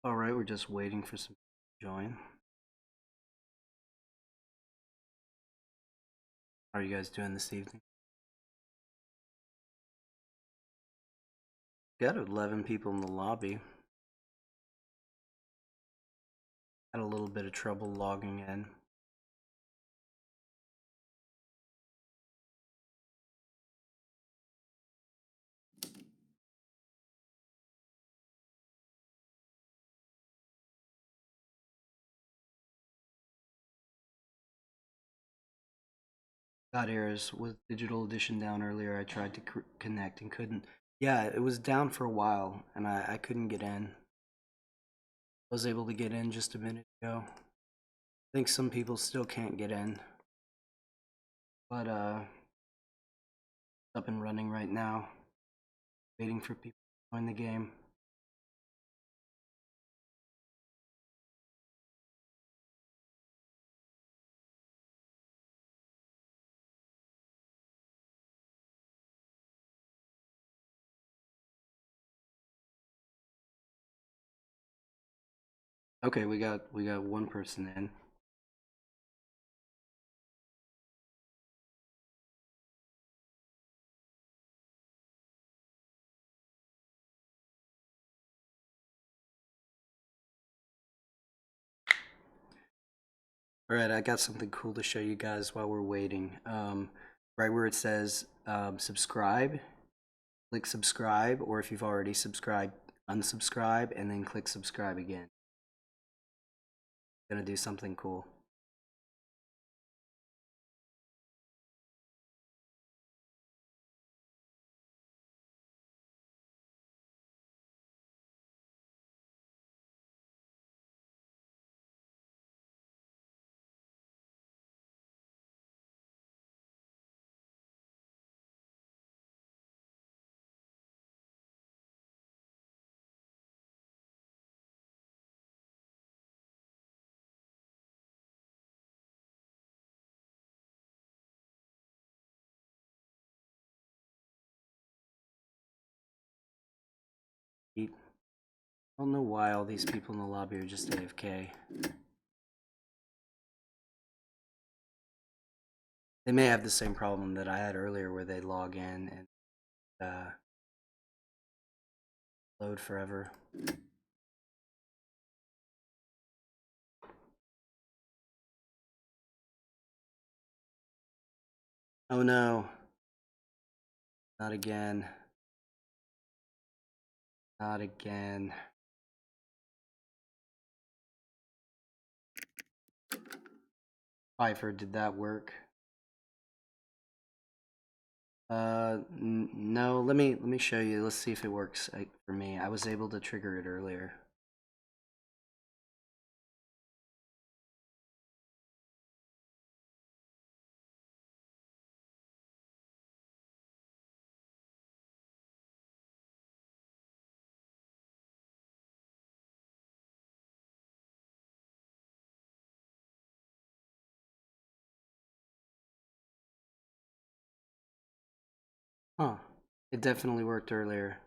All right, we're just waiting for some to join. How are you guys doing this evening? Got 11 people in the lobby. Had a little bit of trouble logging in. Got errors with Digital Edition down earlier. I tried to connect and couldn't. Yeah, it was down for a while and I couldn't get in. Was able to get in just a minute ago. I think some people still can't get in. But up and running right now. Waiting for people to join the game. Okay, we got one person in. All right, I got something cool to show you guys while we're waiting. Right where it says subscribe, click subscribe, or if you've already subscribed, unsubscribe, and then click subscribe again. Gonna do something cool. I don't know why all these people in the lobby are just AFK. They may have the same problem that I had earlier where they log in and load forever. Oh no. Not again. Not again. Pfeiffer, did that work? No, let me show you. Let's see if it works for me. I was able to trigger it earlier. Huh. It definitely worked earlier.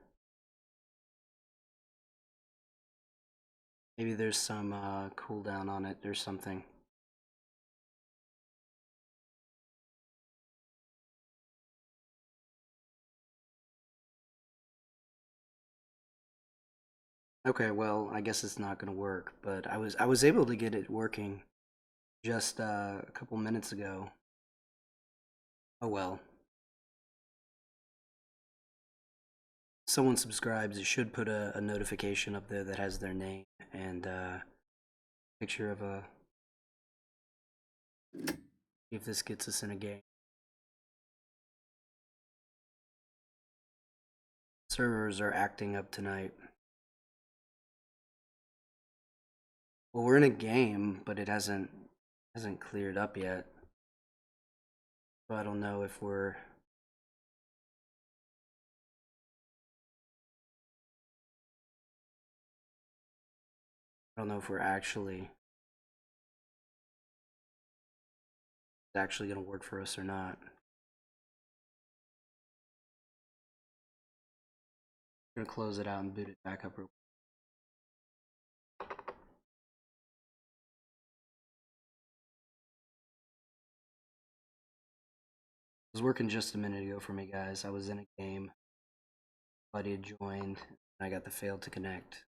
Maybe there's some cooldown on it or something. Okay, well, I guess it's not gonna work, but I was able to get it working just a couple minutes ago. Oh well. Someone subscribes, it should put a notification up there that has their name and picture of a. See if this gets us in a game. Servers are acting up tonight. Well, we're in a game, but it hasn't cleared up yet. So I don't know if we're. I don't know if we're actually. It's actually gonna work for us or not. I'm gonna close it out and boot it back up real quick. It was working just a minute ago for me, guys. I was in a game. Buddy had joined, and I got the failed to connect.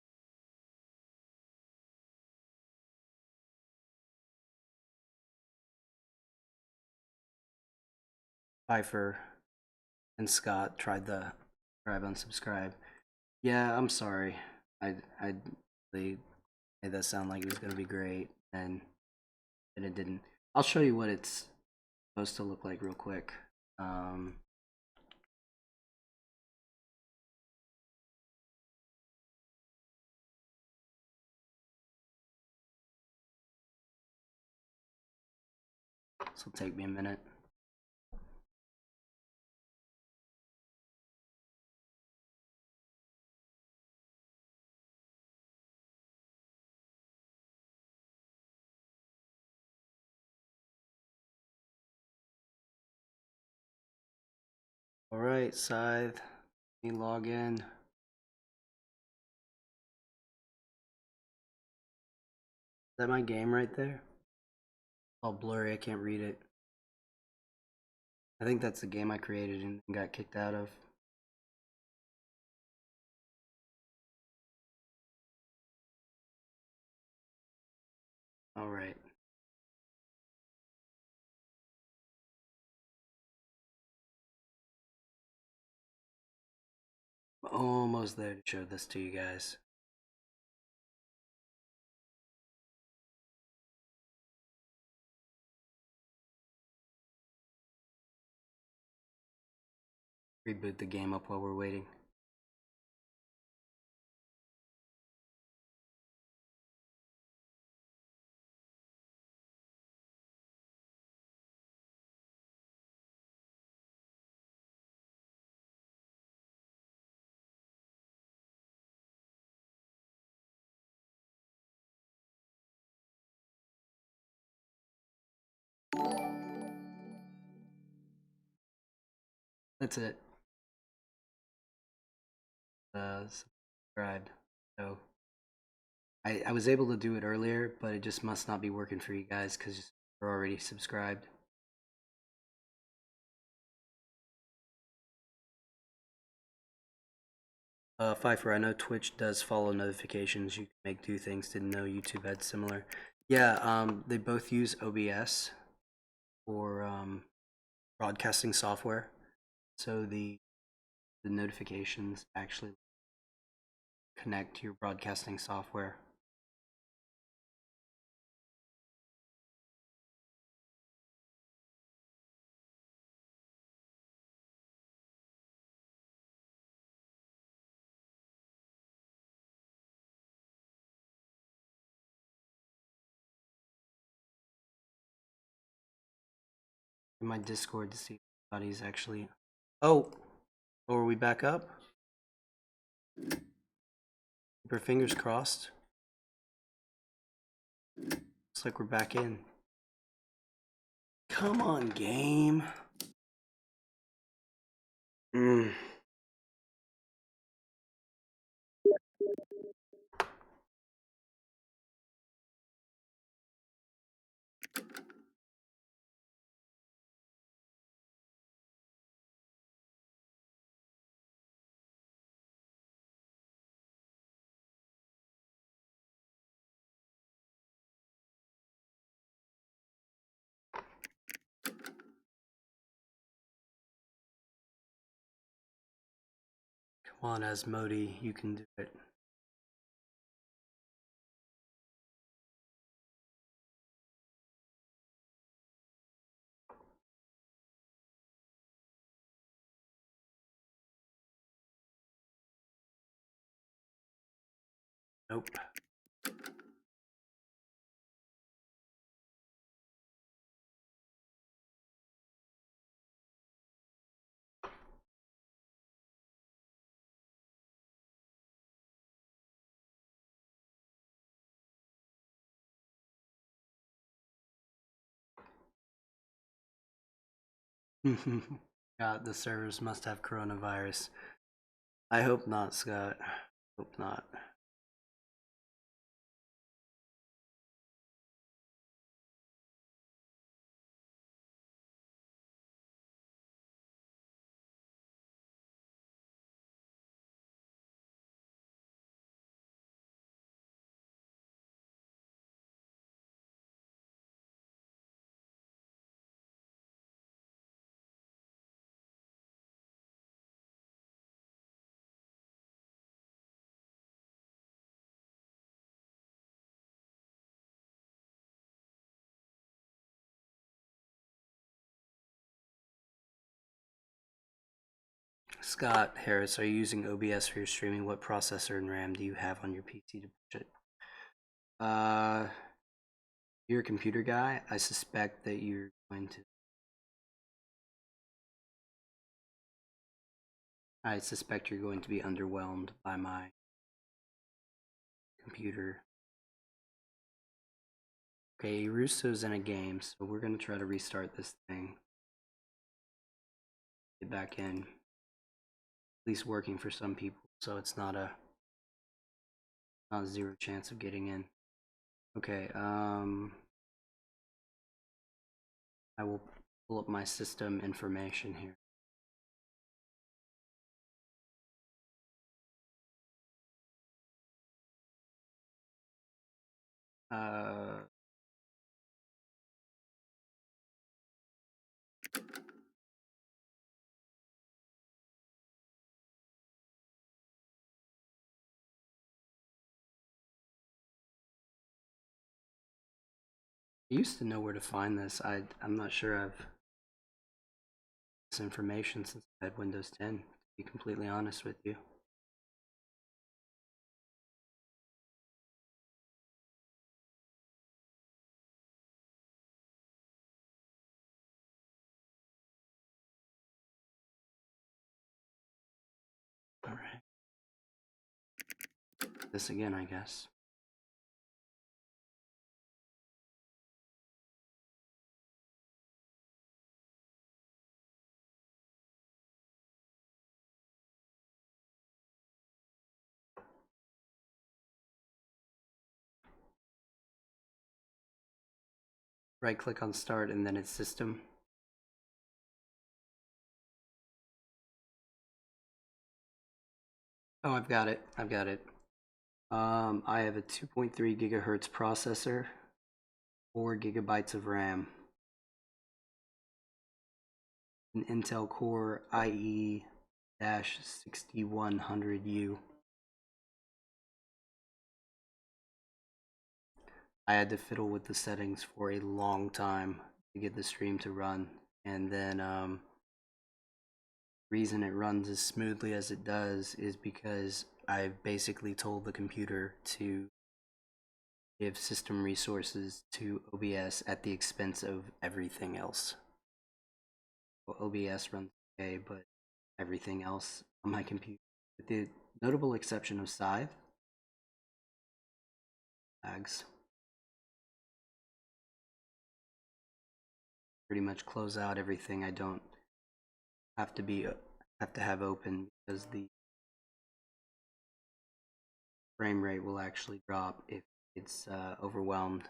Pfeiffer and Scott tried the subscribe unsubscribe. Yeah, I'm sorry. I really made that sound like it was gonna be great, and it didn't. I'll show you what it's supposed to look like real quick. This will take me a minute. All right, Scythe, let me log in. Is that my game right there? All blurry, I can't read it. I think that's the game I created and got kicked out of. All right. Almost there to show this to you guys. Reboot the game up while we're waiting. That's it. Subscribed. So I was able to do it earlier, but it just must not be working for you guys because you're already subscribed. Pfeiffer, I know Twitch does follow notifications. You can make do things. Didn't know YouTube had similar. Yeah, they both use OBS for broadcasting software. So the notifications actually connect to your broadcasting software. In my Discord to see if anybody's actually. Oh, are we back up? Keep our fingers crossed. Looks like we're back in. Come on, game. Mm. Come on, Asmodee, you can do it. Nope. God, the servers must have coronavirus. I hope not, Scott. Hope not. Scott Harris, are you using OBS for your streaming? What processor and RAM do you have on your PC to push it? You're a computer guy. I suspect that you're going to. I suspect you're going to be underwhelmed by my computer. Okay, Russo's in a game, so we're gonna try to restart this thing. Get back in. At least working for some people, so it's not a zero chance of getting in. Okay, I will pull up my system information here. I used to know where to find this. I'm not sure I've this information since I had Windows 10, to be completely honest with you. All right. This again, I guess. right click on start and then it's system. Oh, I've got it. I have a 2.3 gigahertz processor, 4 gigabytes of RAM, an Intel Core IE-6100U. I had to fiddle with the settings for a long time to get the stream to run, and then reason it runs as smoothly as it does is because I've basically told the computer to give system resources to OBS at the expense of everything else. Well, OBS runs okay, but everything else on my computer, with the notable exception of Scythe, lags. Pretty much close out everything I don't have to have open, because the frame rate will actually drop if it's overwhelmed.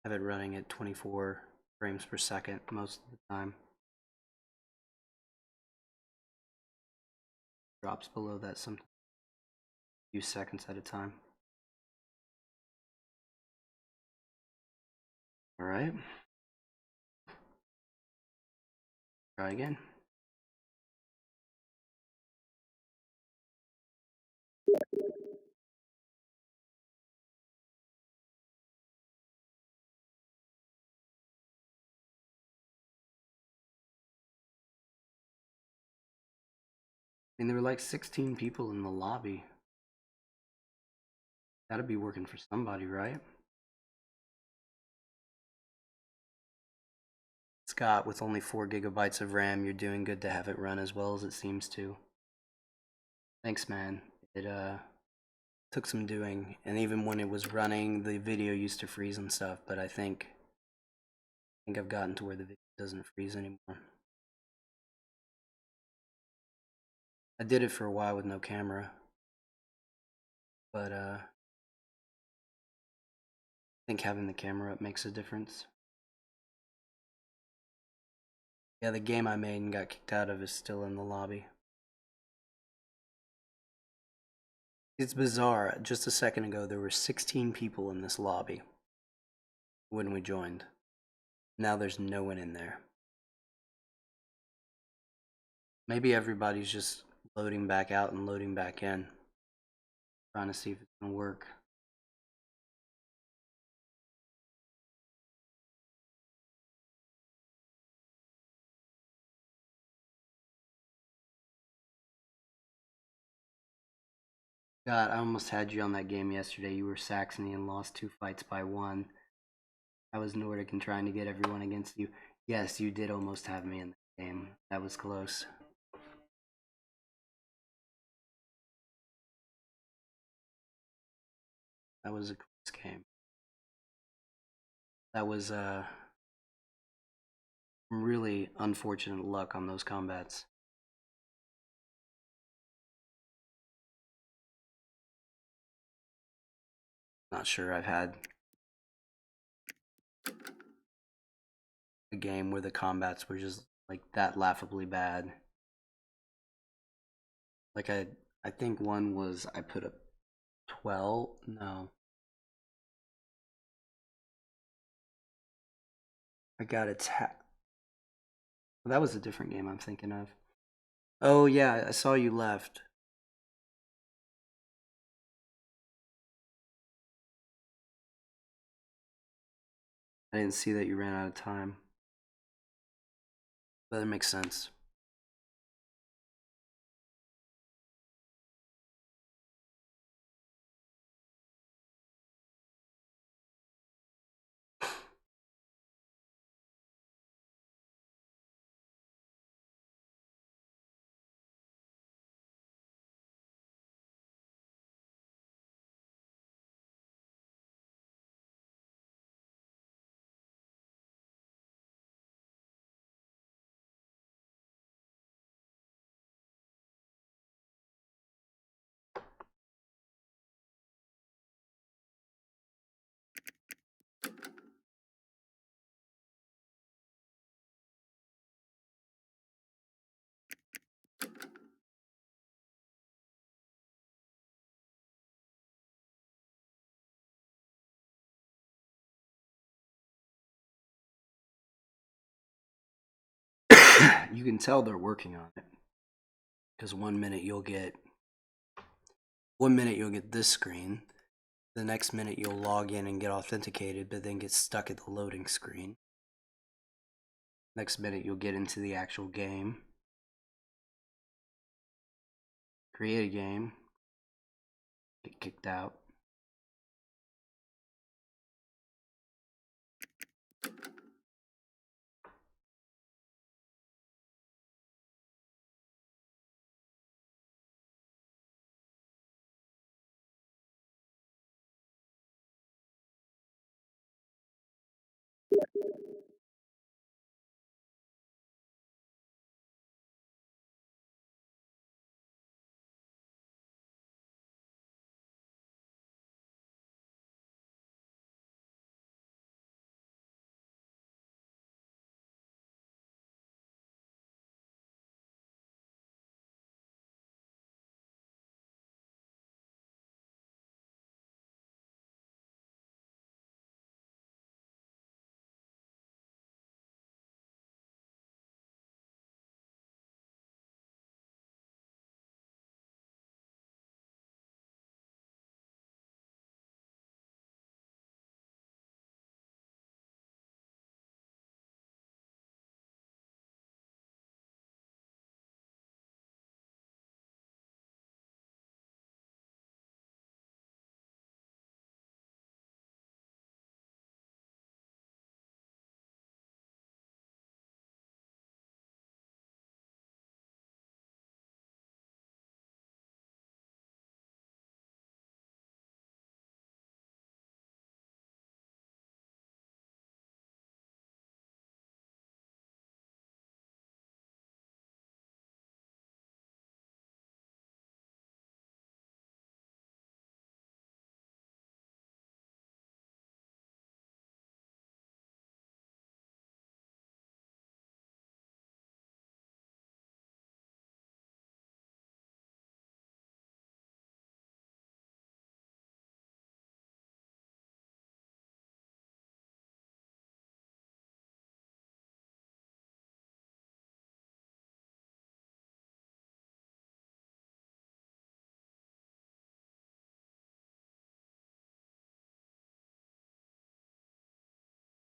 I have it running at 24 frames per second most of the time. Drops below that sometimes, a few seconds at a time. All right. Try again. I mean, there were like 16 people in the lobby. Gotta be working for somebody, right? Scott, with only 4 gigabytes of RAM, you're doing good to have it run as well as it seems to. Thanks, man. It took some doing, and even when it was running, the video used to freeze and stuff, but I think I've gotten to where the video doesn't freeze anymore. I did it for a while with no camera, but I think having the camera up makes a difference. Yeah, the game I made and got kicked out of is still in the lobby. It's bizarre. Just a second ago, there were 16 people in this lobby when we joined. Now there's no one in there. Maybe everybody's just loading back out and loading back in, trying to see if it's gonna work. God, I almost had you on that game yesterday. You were Saxony and lost 2 fights by 1. I was Nordic and trying to get everyone against you. Yes, you did almost have me in that game. That was close. That was a close game. That was really unfortunate luck on those combats. Not sure I've had a game where the combats were just like that laughably bad. Like I think one was I put a 12. No, I got attacked. That was a different game I'm thinking of. Oh yeah, I saw you left. I didn't see that you ran out of time. But that makes sense. you can tell they're working on it, because 1 minute you'll get this screen, the next minute you'll log in and get authenticated, but then get stuck at the loading screen. Next minute you'll get into the actual game, create a game, get kicked out.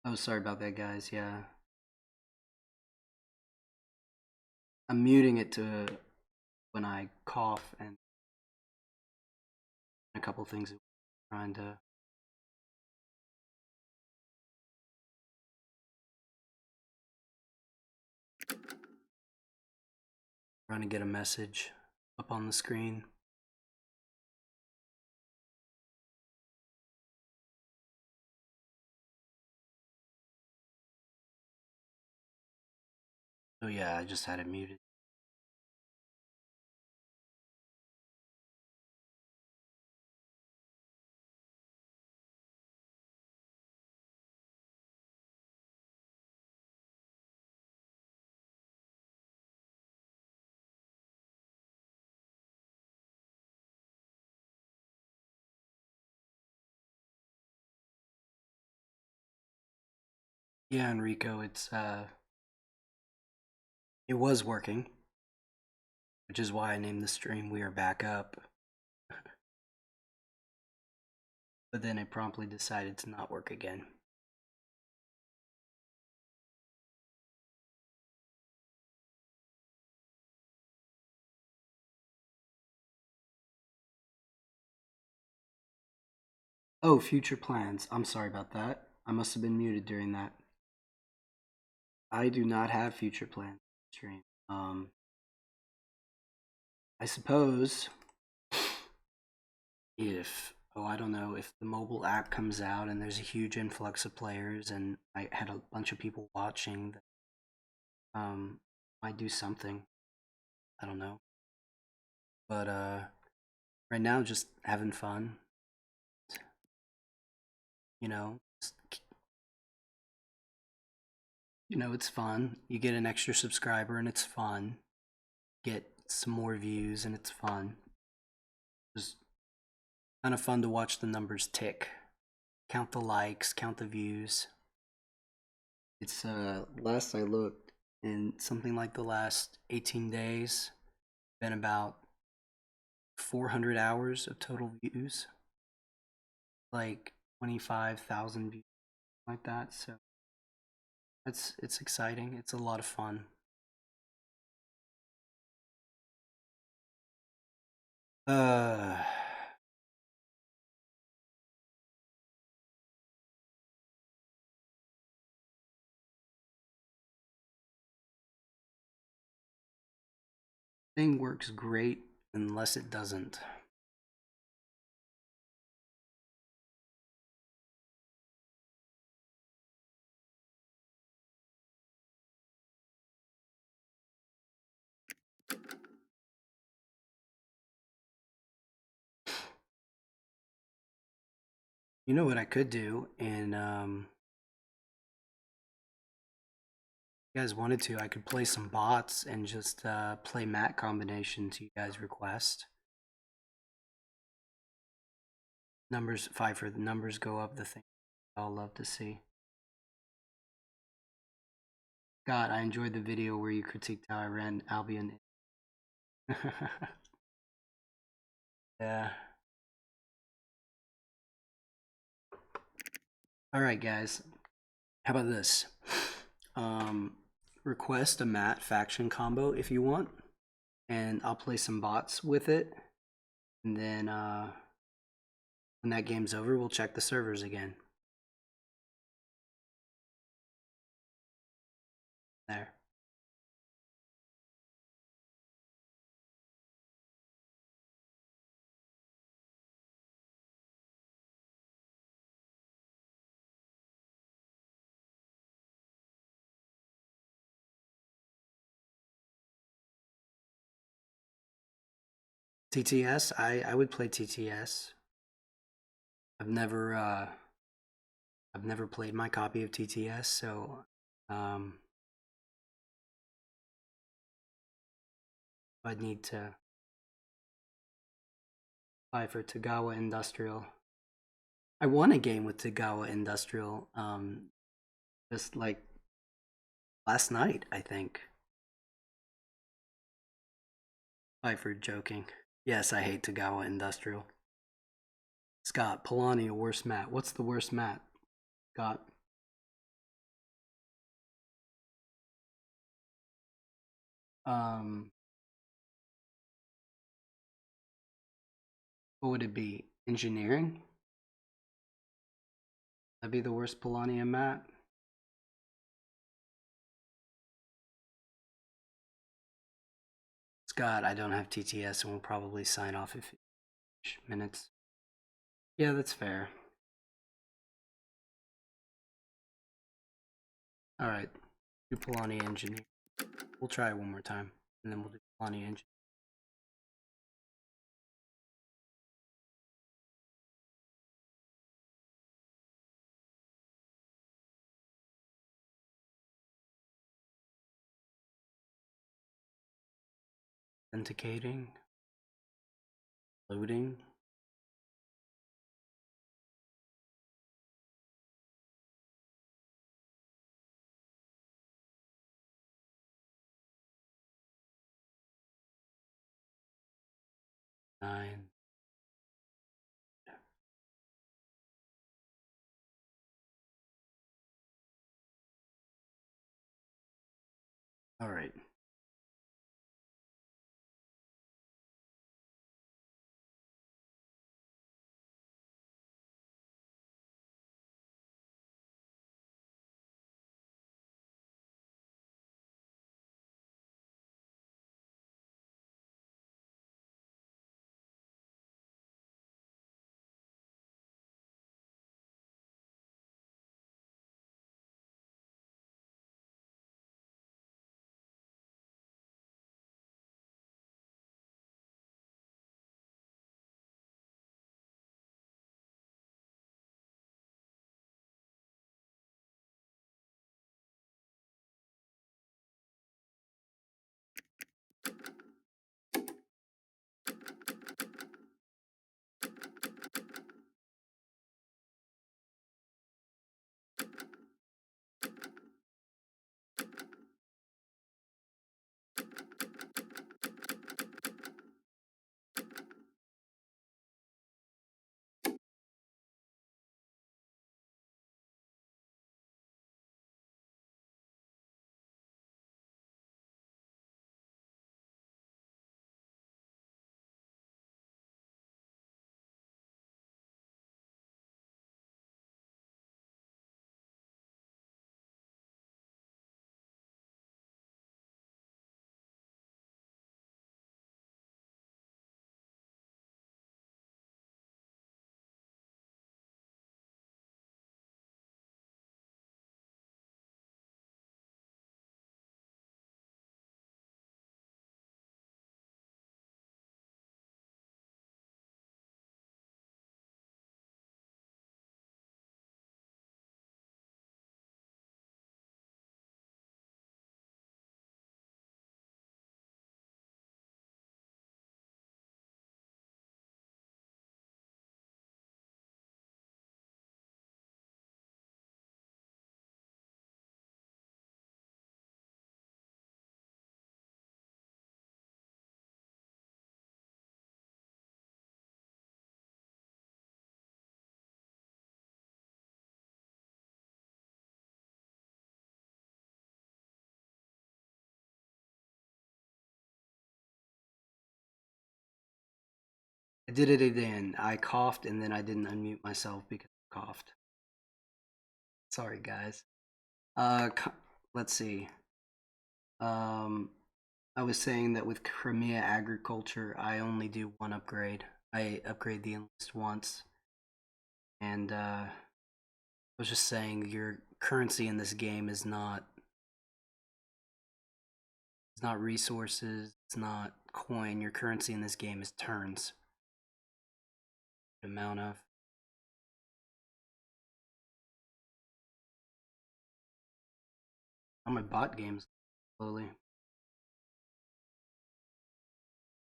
Oh, sorry about that, guys. Yeah, I'm muting it to when I cough and a couple things trying to get a message up on the screen. Oh yeah, I just had it muted. Yeah, Enrico, it was working, which is why I named the stream "We Are Back Up." But then it promptly decided to not work again. Oh, future plans. I'm sorry about that. I must have been muted during that. I do not have future plans stream. I suppose if I don't know, if the mobile app comes out and there's a huge influx of players and I had a bunch of people watching, might do something. I don't know. But right now just having fun. You know, it's fun. You get an extra subscriber and it's fun. Get some more views and it's fun. Just kind of fun to watch the numbers tick. Count the likes, count the views. It's last I looked, in something like the last 18 days. Been about 400 hours of total views, like 25,000 views, like that. So it's exciting. It's a lot of fun. Uh, thing works great unless it doesn't. You know what I could do, and if you guys wanted to, I could play some bots and just play mat combinations you guys request. Numbers 5 for the numbers go up, the thing I'll love to see. God, I enjoyed the video where you critiqued how I ran Albion. Yeah. Alright guys, how about this? Request a mat faction combo if you want, and I'll play some bots with it, and then when that game's over, we'll check the servers again. There. TTS, I would play TTS. I've never played my copy of TTS, so I'd need to apply for Tagawa Industrial. I won a game with Tagawa Industrial just like last night, I think. Sorry for joking. Yes, I hate Tagawa Industrial. Scott, Polania, worst mat. What's the worst mat? Scott. What would it be? Engineering? That'd be the worst Polania mat. Scott, I don't have TTS and we'll probably sign off in minutes. Yeah, that's fair. Alright, do Polania Engineer. We'll try it one more time, and then we'll do Polania Engineer. Authenticating. Loading. Nine. Alright. I did it again. I coughed and then I didn't unmute myself because I coughed. Sorry, guys. Let's see. I was saying that with Crimea Agriculture, I only do one upgrade. I upgrade the enlist once. And I was just saying your currency in this game is not resources, it's not coin. Your currency in this game is turns. The amount of on my bot games slowly.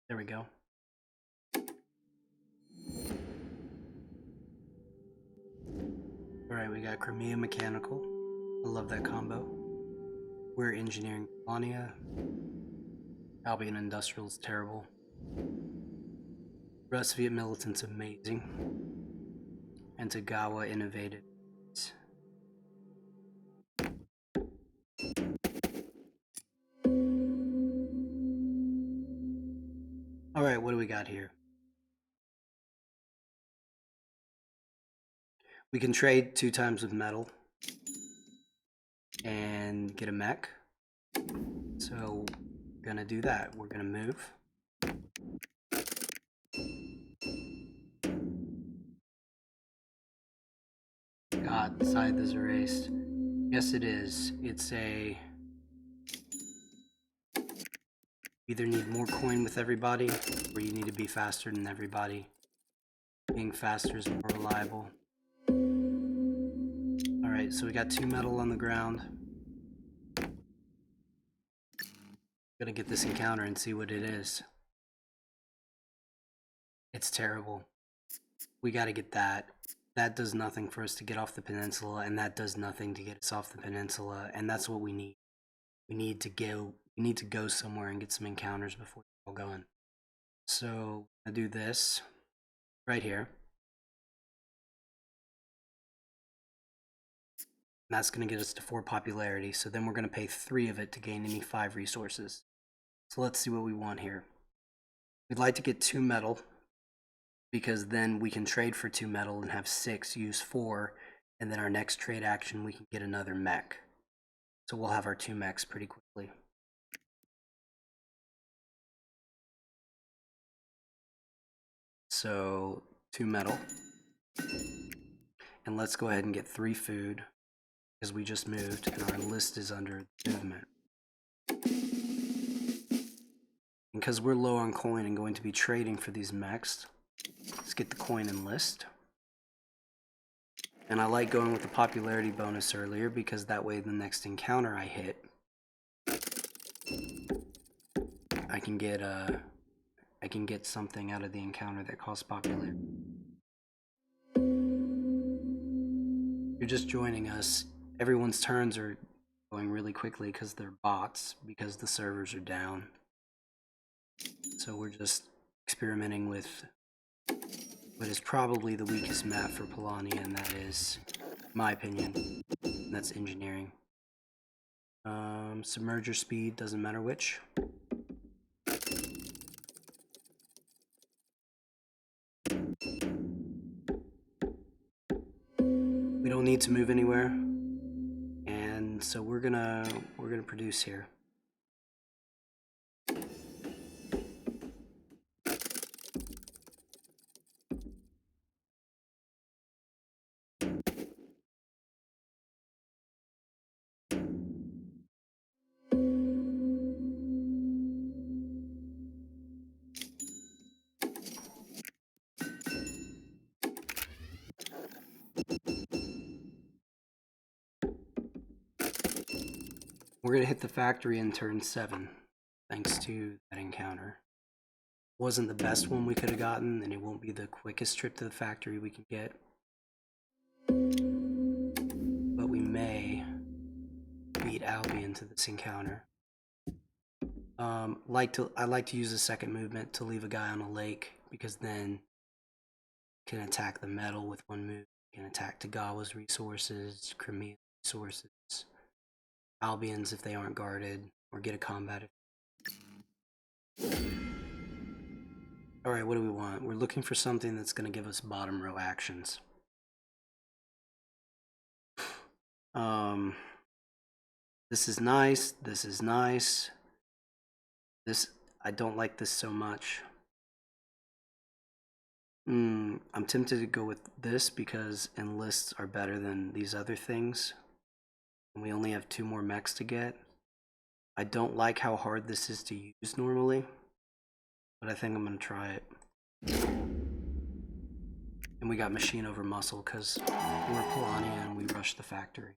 There we go. Alright, we got Crimea Mechanical. I love that combo. We're engineering Polania. Albion Industrial is terrible. Rusviet Militant's amazing. And Tagawa Innovative. Alright, what do we got here? We can trade 2 times with metal and get a mech. So we're gonna do that. We're gonna move. God, scythe is erased. Yes, it is. It's a... either need more coin with everybody, or you need to be faster than everybody. Being faster is more reliable. Alright, so we got 2 metal on the ground. Gonna get this encounter and see what it is. It's terrible. We gotta get that. That does nothing for us to get off the peninsula, and that does nothing to get us off the peninsula, and that's what we need. We need to go somewhere and get some encounters before we're all going. So I do this right here. And that's gonna get us to 4 popularity, so then we're gonna pay 3 of it to gain any 5 resources. So let's see what we want here. We'd like to get 2 metal, because then we can trade for 2 metal and have 6, use 4, and then our next trade action we can get another mech. So we'll have our 2 mechs pretty quickly. So 2 metal. And let's go ahead and get 3 food, because we just moved and our list is under movement. And because we're low on coin and going to be trading for these mechs, let's get the coin and list. And I like going with the popularity bonus earlier because that way the next encounter I hit, I can get something out of the encounter that costs popularity. You're just joining us. Everyone's turns are going really quickly because they're bots, because the servers are down. So we're just experimenting with what is probably the weakest map for Polania, and that is, in my opinion, that's engineering. Submerger speed, doesn't matter which. We don't need to move anywhere, and so we're gonna produce here. We're gonna hit the factory in turn 7, thanks to that encounter. Wasn't the best one we could have gotten, and it won't be the quickest trip to the factory we can get. But we may beat Albion to this encounter. I like to use a second movement to leave a guy on a lake, because then can attack the metal with 1 move, can attack Tagawa's resources, Crimea's resources, Albion's if they aren't guarded, or get a combat. All right, what do we want? We're looking for something that's going to give us bottom row actions. This is nice. This is nice. This, I don't like this so much. I'm tempted to go with this because enlists are better than these other things. And we only have 2 more mechs to get. I don't like how hard this is to use normally, but I think I'm going to try it. And we got machine over muscle because we're Polania and we rushed the factory.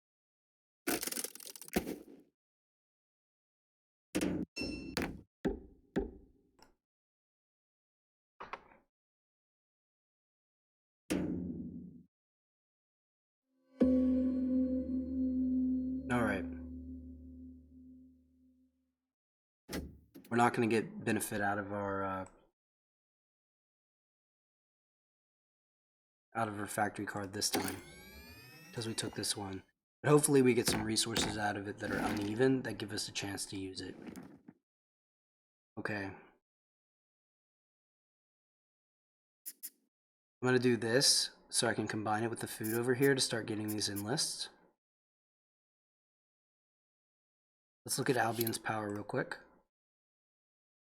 Alright. We're not going to get benefit out of our factory card this time because we took this one. But hopefully we get some resources out of it that are uneven that give us a chance to use it. Okay. I'm going to do this so I can combine it with the food over here to start getting these enlists. Let's look at Albion's power real quick.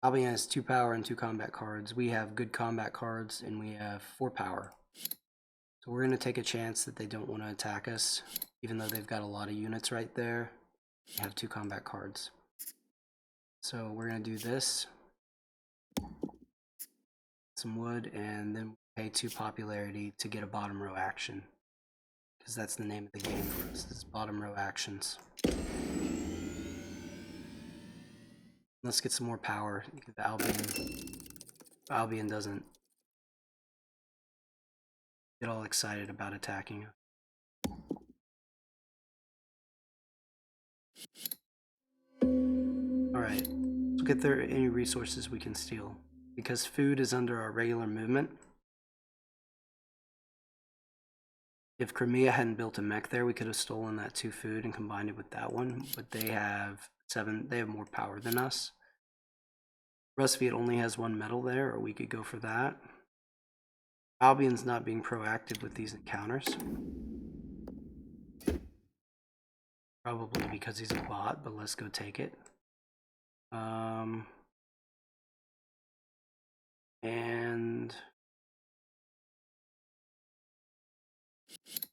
Albion has 2 power and 2 combat cards. We have good combat cards and we have 4 power. So we're going to take a chance that they don't want to attack us, even though they've got a lot of units right there. They have 2 combat cards. So we're going to do this. Some wood, and then pay 2 popularity to get a bottom row action. Because that's the name of the game for us, is bottom row actions. Let's get some more power. Albion doesn't get all excited about attacking. Alright, let's look if there are any resources we can steal. Because food is under our regular movement. If Crimea hadn't built a mech there, we could have stolen that 2 food and combined it with that one, but they have 7, they have more power than us. Rusviet only has 1 metal there, or we could go for that. Albion's not being proactive with these encounters. Probably because he's a bot, but let's go take it. And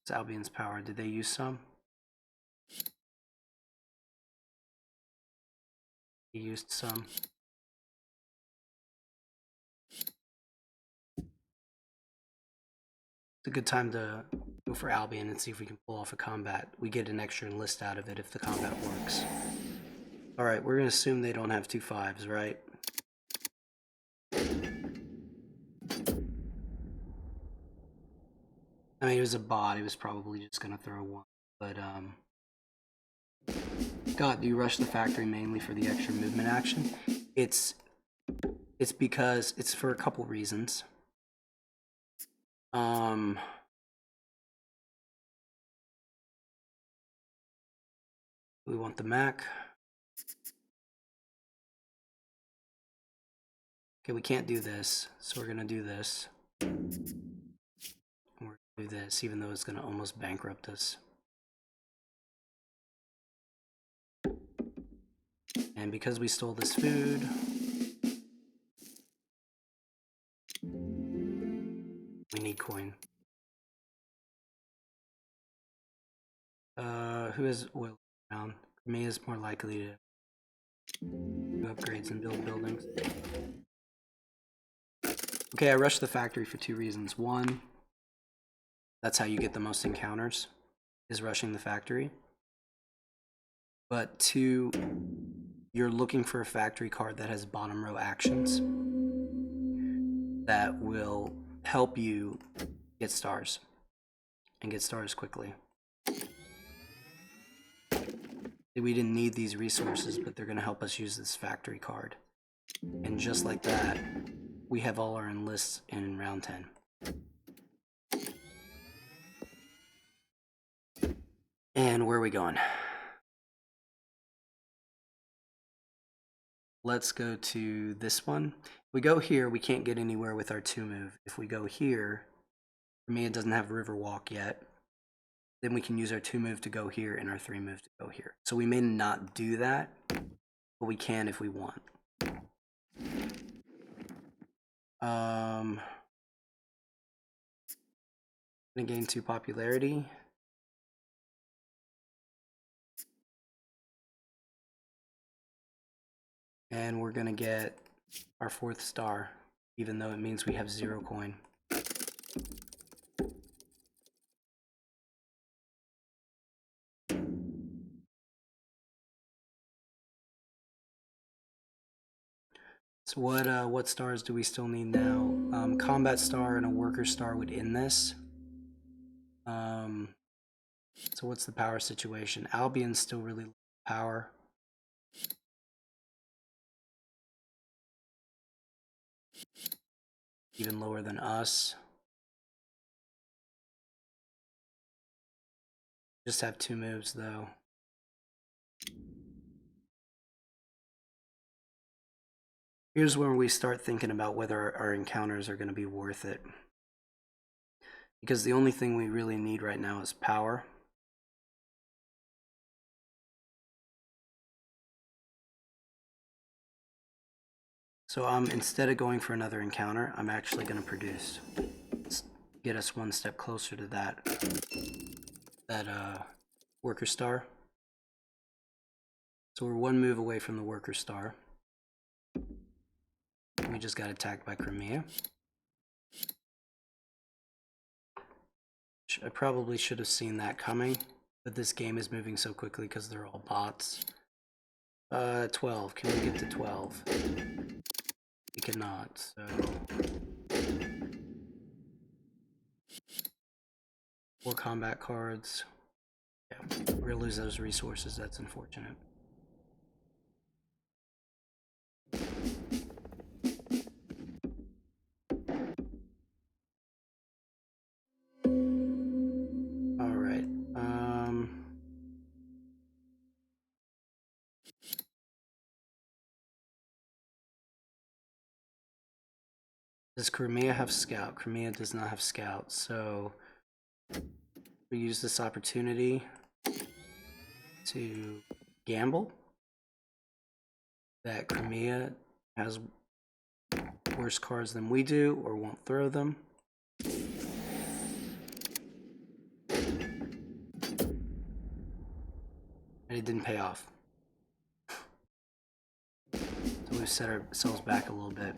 it's Albion's power. Did they use some? He used some. It's a good time to go for Albion and see if we can pull off a combat. We get an extra enlist out of it if the combat works. Alright, we're going to assume they don't have 2 5s, right? I mean, he was a bot. He was probably just going to throw 1. But, God, do you rush the factory mainly for the extra movement action? It's because it's for a couple reasons. We want the Mac. Okay, we can't do this, so we're gonna do this. We're gonna do this, even though it's gonna almost bankrupt us. And because we stole this food, we need coin. Who has oil around? Me is more likely to do upgrades and build buildings. Okay, I rushed the factory for 2 reasons. 1, that's how you get the most encounters, is rushing the factory. But 2, you're looking for a factory card that has bottom row actions that will help you get stars and get stars quickly. We didn't need these resources, but they're going to help us use this factory card. And just like that, we have all our enlists in round 10. And where are we going? let's go to this one. If we go here, we can't get anywhere with our 2 move. If we go here, for me it doesn't have Riverwalk yet. Then we can use our 2 move to go here and our 3 move to go here. So we may not do that, but we can if we want. Gonna gain 2 popularity. And we're gonna get our 4th star, even though it means we have 0 coin. So what stars do we still need now? Combat star and a worker star would end this. So what's the power situation? Albion's still really low power. Even lower than us. Just have 2 moves though. Here's where we start thinking about whether our encounters are going to be worth it. Because the only thing we really need right now is power. So instead of going for another encounter, I'm actually going to produce. Let's get us 1 step closer to that worker star. So we're 1 move away from the worker star. We just got attacked by Crimea. I probably should have seen that coming, but this game is moving so quickly because they're all bots. 12. Can we get to 12? We cannot, so... 4 combat cards. Yeah, we're gonna lose those resources. That's unfortunate. Alright. Does Crimea have scout? Crimea does not have scout, so we use this opportunity to gamble that Crimea has worse cards than we do or won't throw them. And it didn't pay off. So we've set ourselves back a little bit.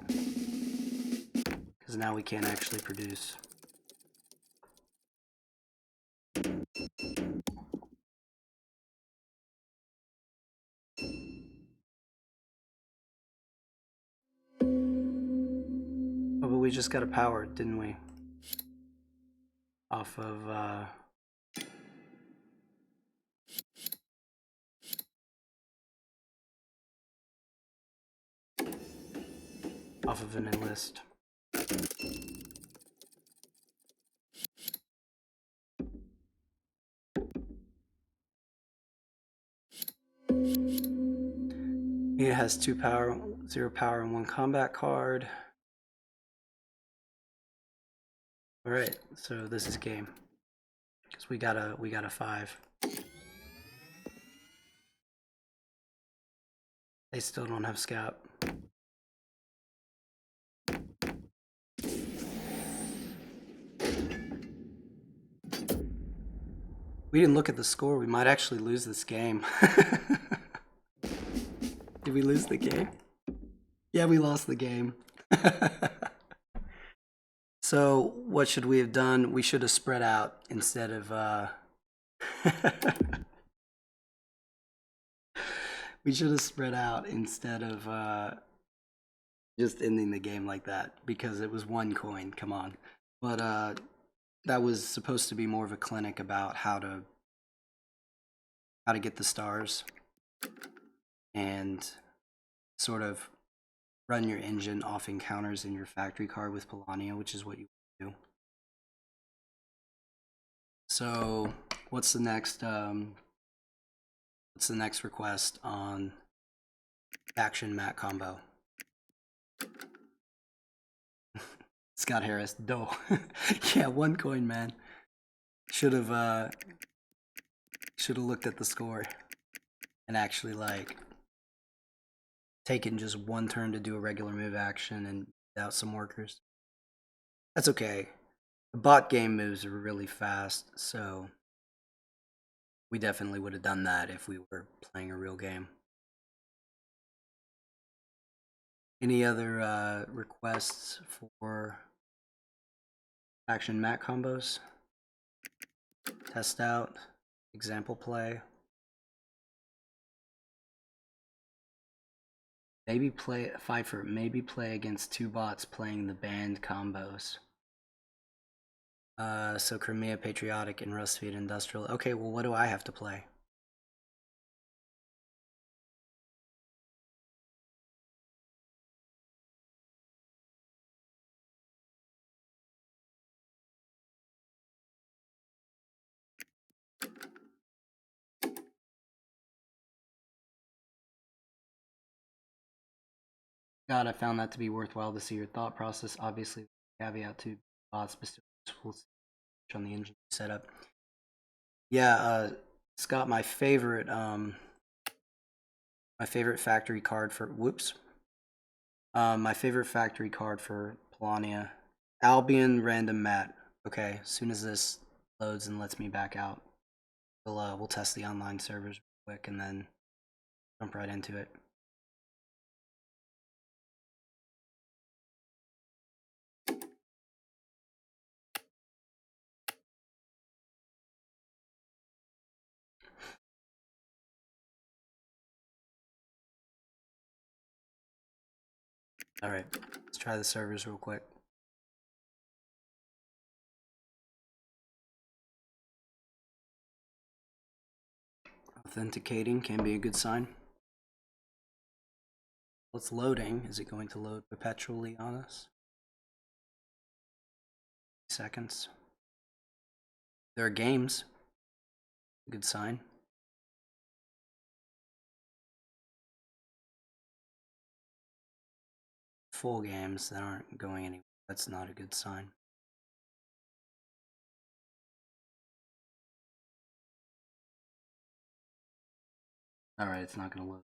Because now we can't actually produce. Oh, but we just got a power, didn't we? Off of an enlist. It has 2 power, 0 power, and 1 combat card. Alright, so this is game. Because we got a 5. They still don't have scout. We didn't look at the score. We might actually lose this game. Did we lose the game? Yeah, we lost the game. So what should we have done? We should have spread out instead of we should have spread out instead of just ending the game like that, because it was 1 coin. Come on. But that was supposed to be more of a clinic about how to get the stars and sort of run your engine off encounters in your factory card with Polania, which is what you do. So what's the next request on Action mat combo. Scott Harris, dough. Yeah, 1 coin, man. Should have looked at the score and actually like taken just 1 turn to do a regular move action and out some workers. That's okay. The bot game moves are really fast, so we definitely would have done that if we were playing a real game. Any other requests for action mat combos? Test out, example play. Maybe play Pfeiffer. Maybe play against 2 bots playing the banned combos. So Crimea Patriotic and Rustfeed Industrial. Okay, well, what do I have to play? God, I found that to be worthwhile to see your thought process. Obviously, caveat to bots specific on the engine setup. Yeah, Scott, my favorite factory card for my favorite factory card for Polania, Albion Random Mat. Okay, as soon as this loads and lets me back out, we'll test the online servers real quick and then jump right into it. All right, let's try the servers real quick. Authenticating can be a good sign. It's loading. Is it going to load perpetually on us? Seconds. There are games. Good sign. Full games that aren't going anywhere. That's not a good sign. Alright, it's not going to load.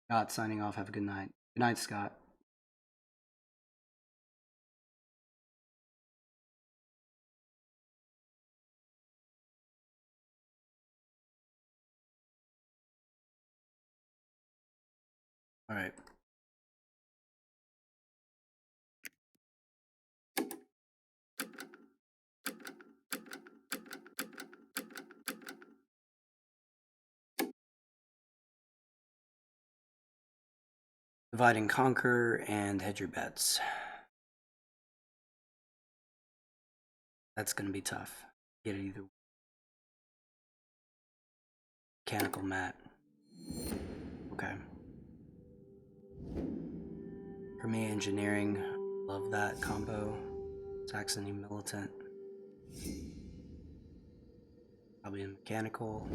Scott signing off. Have a good night. Good night, Scott. Alright. Divide and conquer and hedge your bets. That's going to be tough. Get it either way. Mechanical mat. Okay. For me, engineering. Love that combo. Saxony militant. Probably in mechanical.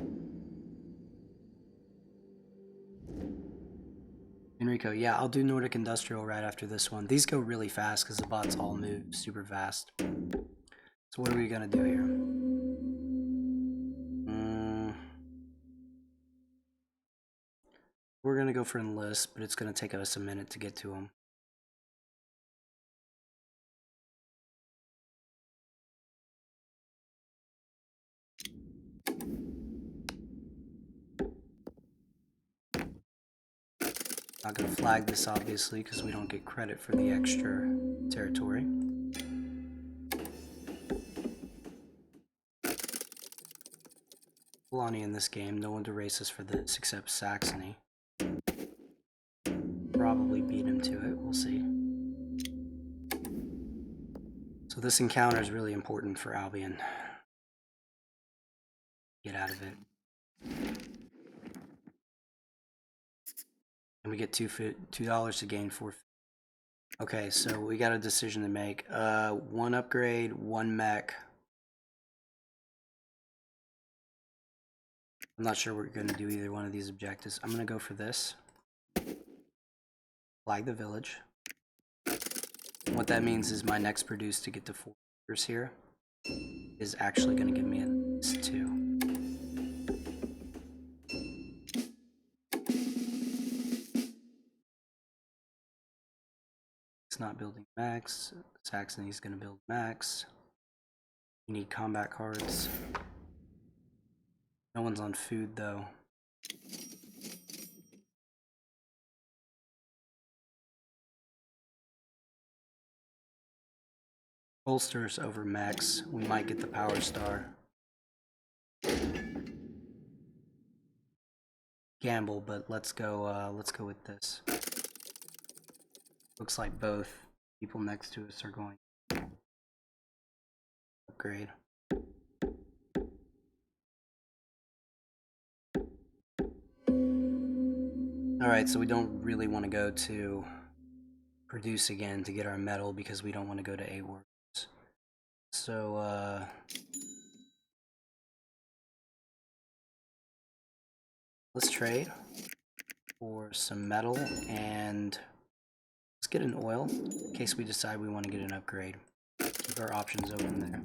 Enrico, yeah, I'll do Nordic Industrial right after this one. These go really fast because the bots all move super fast. So what are we gonna do here? We're gonna go for enlist, but it's gonna take us a minute to get to them. Not gonna flag this obviously because we don't get credit for the extra territory. Polani in this game, no one to race us for this except Saxony. Probably beat him to it, we'll see. So this encounter is really important for Albion. Get out of it. And we get $2 to gain 4. Okay, so we got a decision to make. 1 upgrade, 1 mech, I'm not sure we're going to do either one of these objectives. I'm going to go for this. Flag the village. And what that means is my next produce to get to 4 acres here is actually going to give me a 2. It's not building max. Saxony's going to build max. You need combat cards. No one's on food though. Bolsters over max. We might get the power star. Gamble, but let's go with this. Looks like both people next to us are going to upgrade. Alright, so we don't really want to go to produce again to get our metal because we don't want to go to 8 workers. So, let's trade for some metal and let's get an oil in case we decide we want to get an upgrade. Keep our options open there.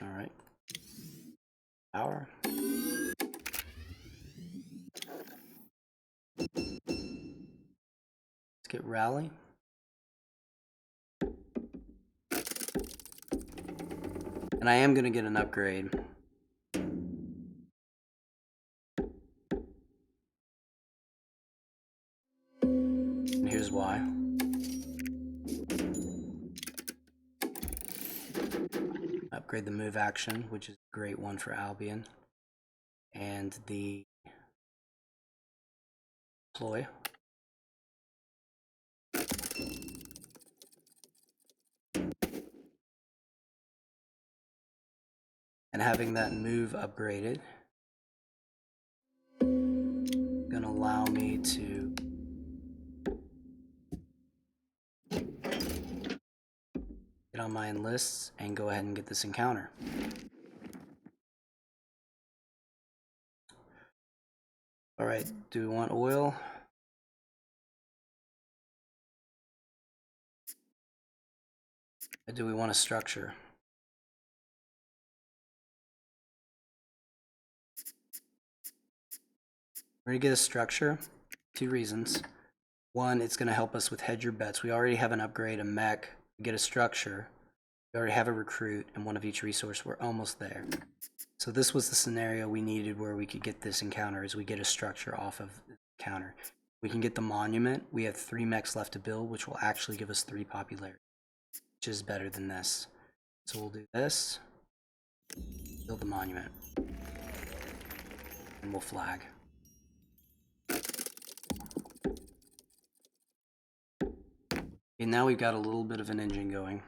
Alright. Power. Let's get rally. And I am going to get an upgrade. And here's why. Upgrade the move action, which is a great one for Albion. And the deploy. And having that move upgraded gonna allow me to get on my enlists and go ahead and get this encounter. Alright, do we want oil? Or do we want a structure? We're gonna get a structure. 2 reasons. One, it's gonna help us with hedge your bets. We already have an upgrade, a mech, we get a structure. We already have a recruit and one of each resource. We're almost there. So this was the scenario we needed where we could get this encounter, is we get a structure off of the encounter. We can get the monument. We have 3 mechs left to build, which will actually give us 3 popularity, which is better than this. So we'll do this, build the monument, and we'll flag. Okay, now we've got a little bit of an engine going.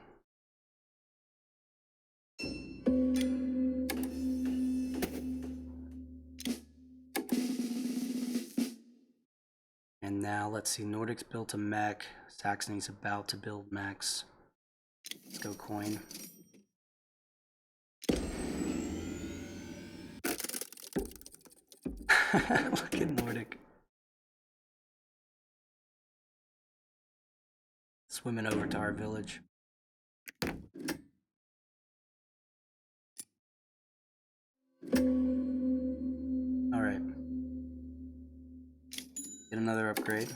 And now let's see, Nordic's built a mech, Saxony's about to build mechs. Let's go coin. Look at Nordic. Swimming over to our village. Alright. Get another upgrade.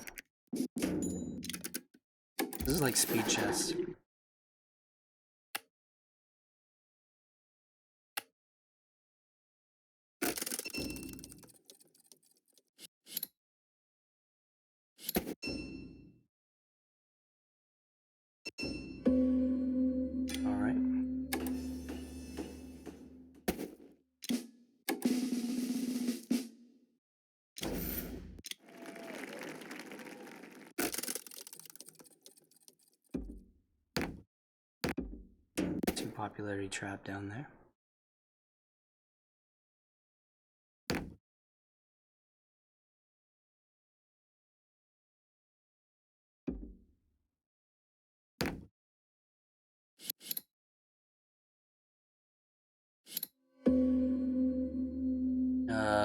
This is like speed chess. Alright. Popularity trap down there.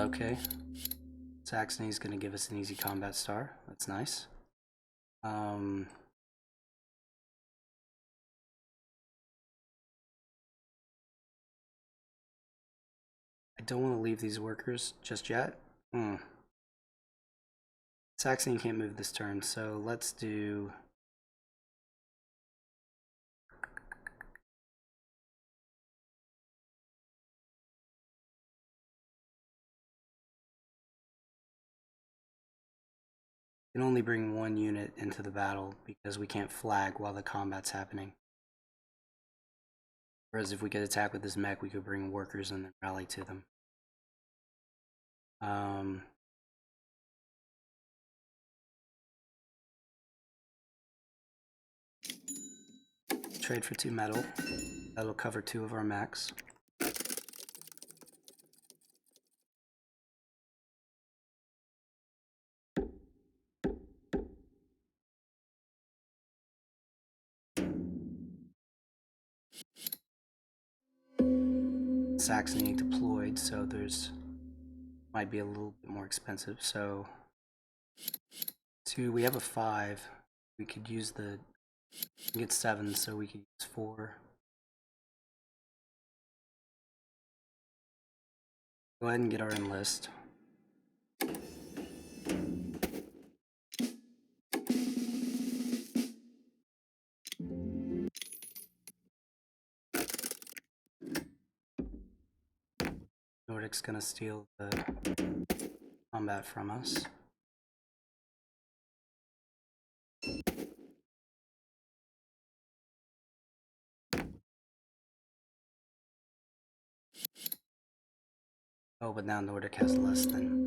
Okay. Saxony's gonna give us an easy combat star. That's nice. I don't want to leave these workers just yet. Saxony can't move this turn, so let's do... We can only bring one unit into the battle because we can't flag while the combat's happening. Whereas if we could attack with this mech, we could bring workers and then rally to them. Trade for 2 metal. That'll cover 2 of our mechs. Saxony deployed, so there's might be a little bit more expensive. So 2, we have a 5. We could use the get 7, so we could use 4. Go ahead and get our enlist. Nordic's gonna steal the combat from us. Oh, but now Nordic has less than...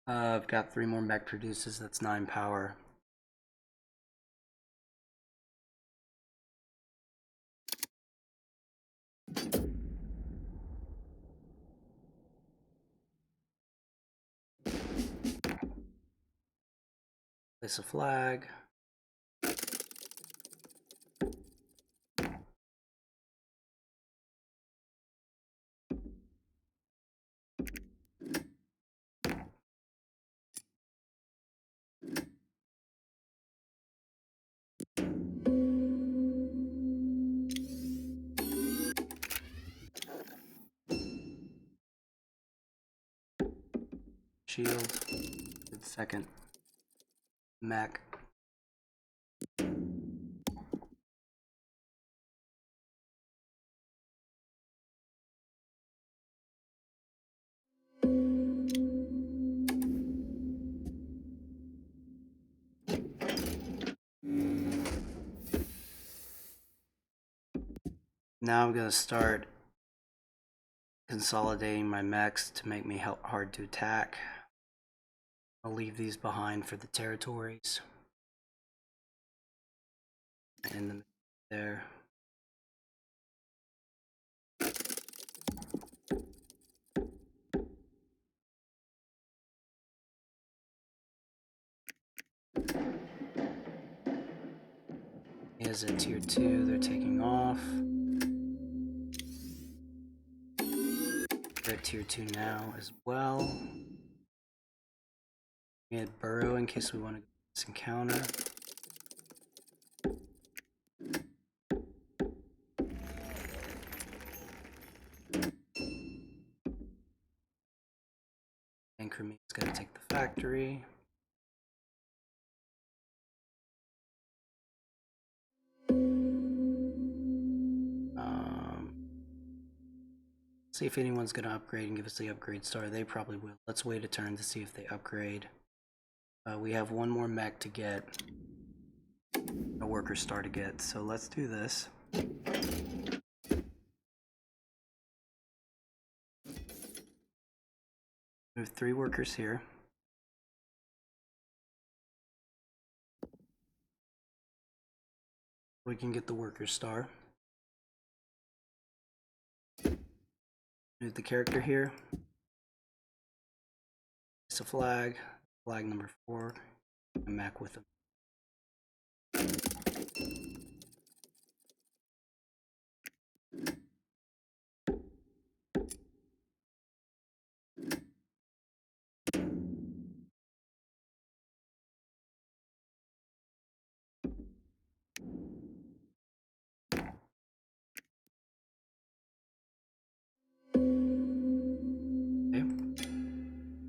I've got 3 more mech produces, that's 9 power. Place a flag. Shield. Good second. Mech. Now I'm gonna start consolidating my mechs to make me hard to attack. I'll leave these behind for the territories. And there. Is at tier 2, they're taking off. They're at tier 2 now as well. We had burrow in case we want to go this encounter. Anchor me is gonna take the factory. See if anyone's gonna upgrade and give us the upgrade star. They probably will. Let's wait a turn to see if they upgrade. We have 1 more mech to get, a worker star to get, so let's do this. We have 3 workers here. We can get the worker star. Move the character here. It's a flag. Flag number 4. And Mac with them. Okay.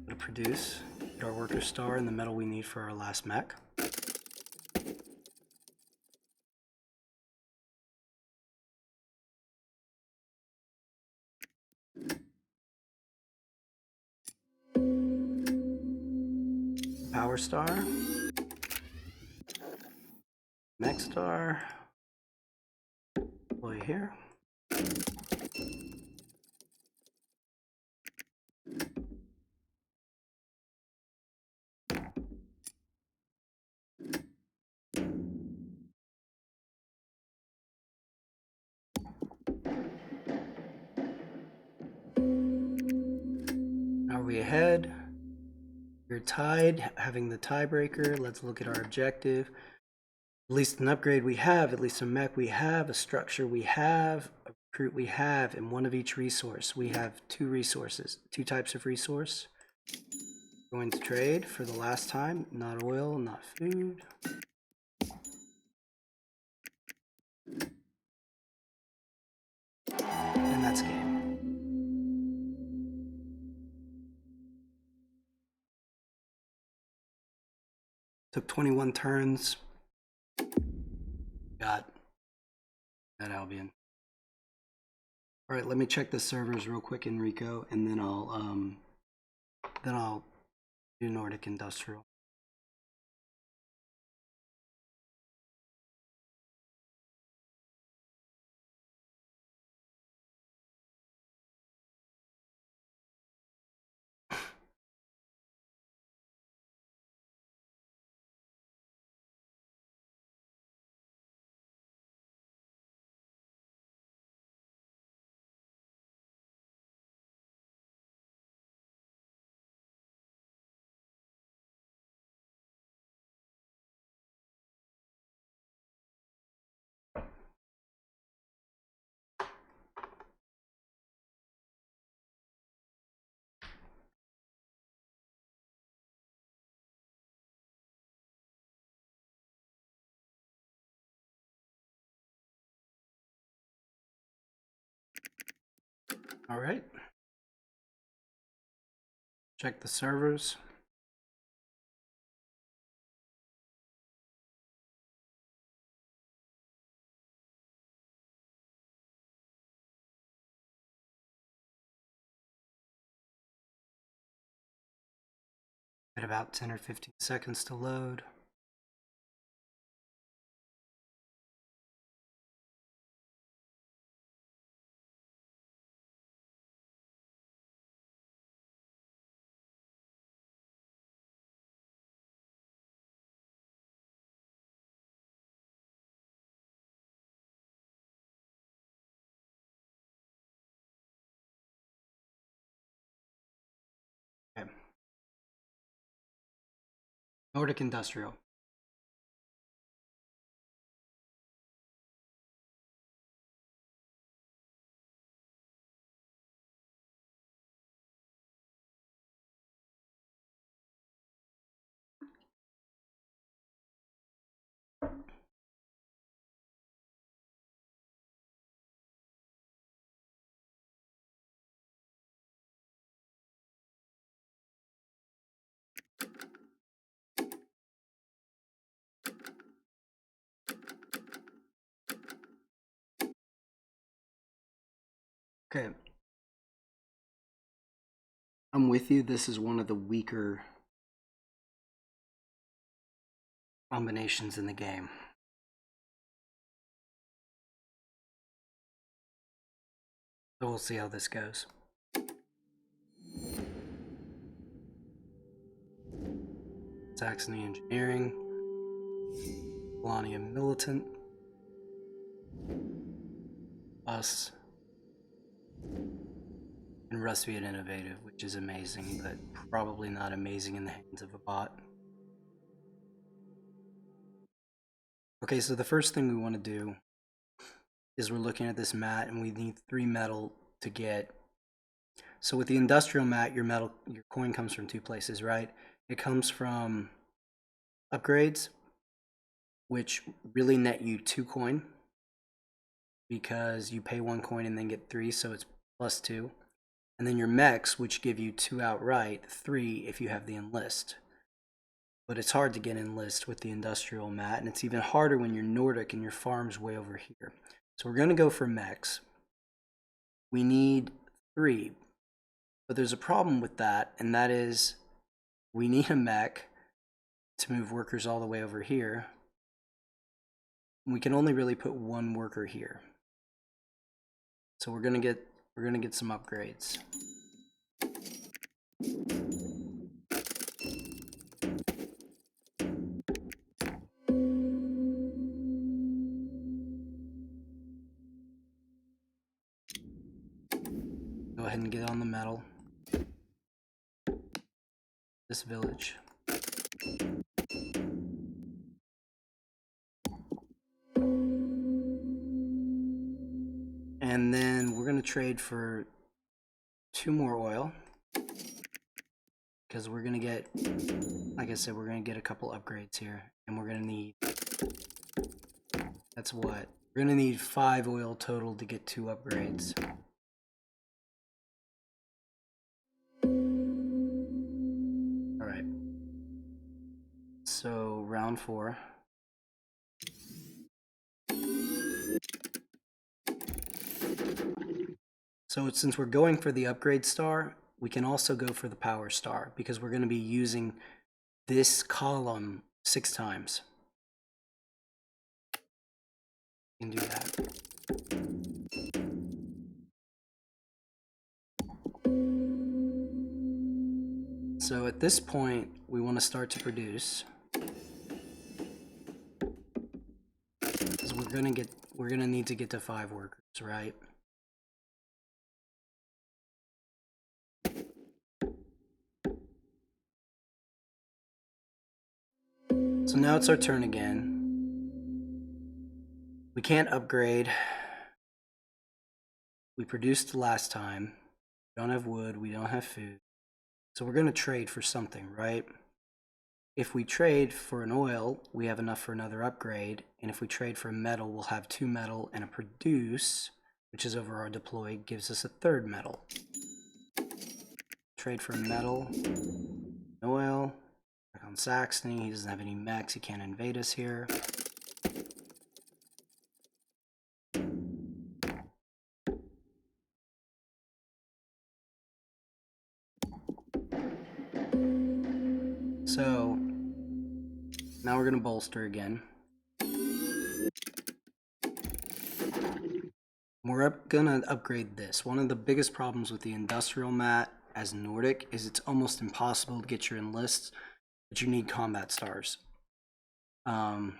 Go to produce. Get our worker star and the metal we need for our last mech. Power star. Mech star. Deploy here. Are we ahead? You're tied, having the tiebreaker. Let's look at our objective. At least an upgrade we have, at least a mech we have, a structure we have, a recruit we have, and 1 of each resource. We have 2 resources, 2 types of resource. Going to trade for the last time, not oil, not food. And that's game. Took 21 turns. Got Albion. All right, let me check the servers real quick, Enrico, and then I'll do Nordic Industrial. All right. Check the servers. At about 10 or 15 seconds to load. Okay. Nordic Industrial. Okay. I'm with you. This is one of the weaker combinations in the game. So we'll see how this goes. Saxony Engineering, Polania Militant, us, and Rustviet Innovative, which is amazing, but probably not amazing in the hands of a bot. Okay, so the first thing we want to do is we're looking at this mat and we need 3 metal to get. So with the industrial mat, your coin comes from 2 places, right? It comes from upgrades, which really net you 2 coin because you pay 1 coin and then get 3, so it's plus 2. And then your mechs, which give you 2 outright, 3 if you have the enlist. But it's hard to get enlist with the industrial mat, and it's even harder when you're Nordic and your farm's way over here. So we're going to go for mechs. We need 3, but there's a problem with that, and that is we need a mech to move workers all the way over here. We can only really put 1 worker here. So we're gonna get some upgrades. Go ahead and get on the metal. This village. And then we're gonna trade for 2 more oil. Because we're gonna get, like I said, we're gonna get a couple upgrades here. And we're gonna need, that's what? We're gonna need 5 oil total to get 2 upgrades. Alright. So round 4. So since we're going for the upgrade star, we can also go for the power star because we're going to be using this column 6 times. You can do that. So at this point, we want to start to produce. Because we're going to need to get to 5 workers, right? So now it's our turn again. We can't upgrade. We produced last time. We don't have wood, we don't have food. So we're going to trade for something, right? If we trade for an oil, we have enough for another upgrade. And if we trade for a metal, we'll have 2 metal, and a produce, which is over our deploy, gives us a 3rd metal. Trade for metal, oil, back on Saxony. He doesn't have any mechs, he can't invade us here. So now we're going to bolster again. We're going to upgrade this. One of the biggest problems with the industrial mat as Nordic is it's almost impossible to get your enlists, but you need combat stars. So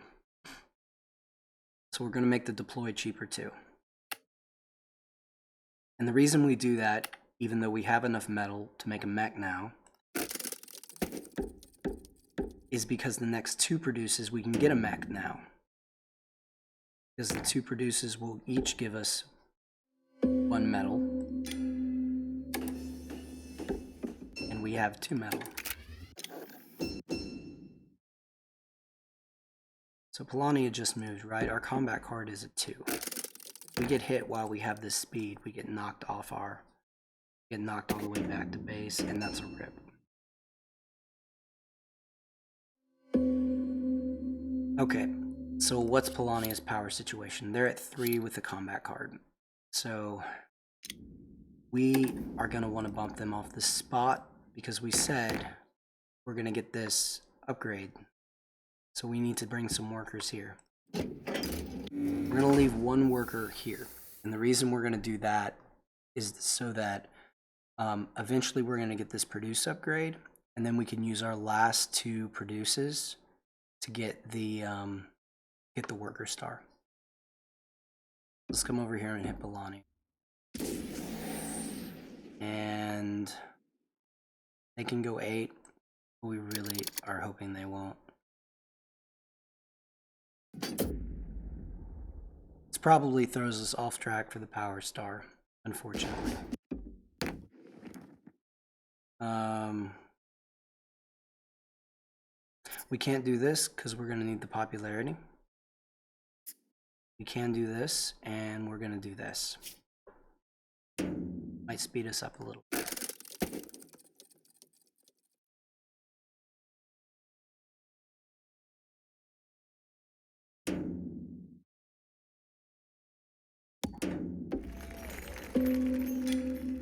we're going to make the deploy cheaper too. And the reason we do that, even though we have enough metal to make a mech now, is because the next 2 produces, we can get a mech now. Because the 2 produces will each give us 1 metal. And we have 2 metal. So Polania just moved, right? Our combat card is a 2. We get hit while we have this speed, we get knocked off get knocked all the way back to base, and that's a rip. Okay, so what's Polania's power situation? They're at 3 with the combat card. So we are going to want to bump them off the spot because we said we're going to get this upgrade. So we need to bring some workers here. We're going to leave 1 worker here. And the reason we're going to do that is so that eventually we're going to get this produce upgrade, and then we can use our last 2 produces to get the worker star. Let's come over here and hit Balani. And they can go 8, but we really are hoping they won't. This probably throws us off track for the power star, unfortunately. We can't do this because we're going to need the popularity. We can do this, and we're going to do this. Might speed us up a little bit.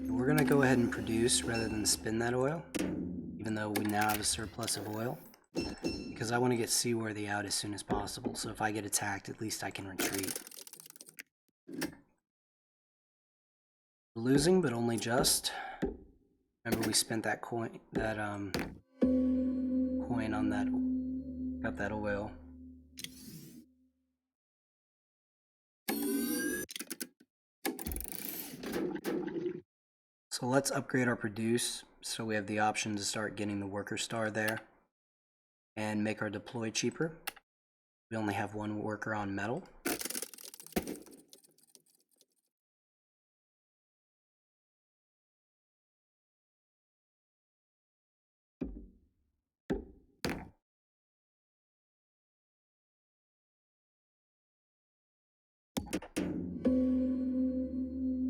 We're going to go ahead and produce rather than spin that oil, even though we now have a surplus of oil, because I want to get seaworthy out as soon as possible. So if I get attacked, at least I can retreat. We're losing, but only just. Remember, we spent that coin, coin on that, got that oil. So let's upgrade our produce so we have the option to start getting the worker star there and make our deploy cheaper. We only have 1 worker on metal.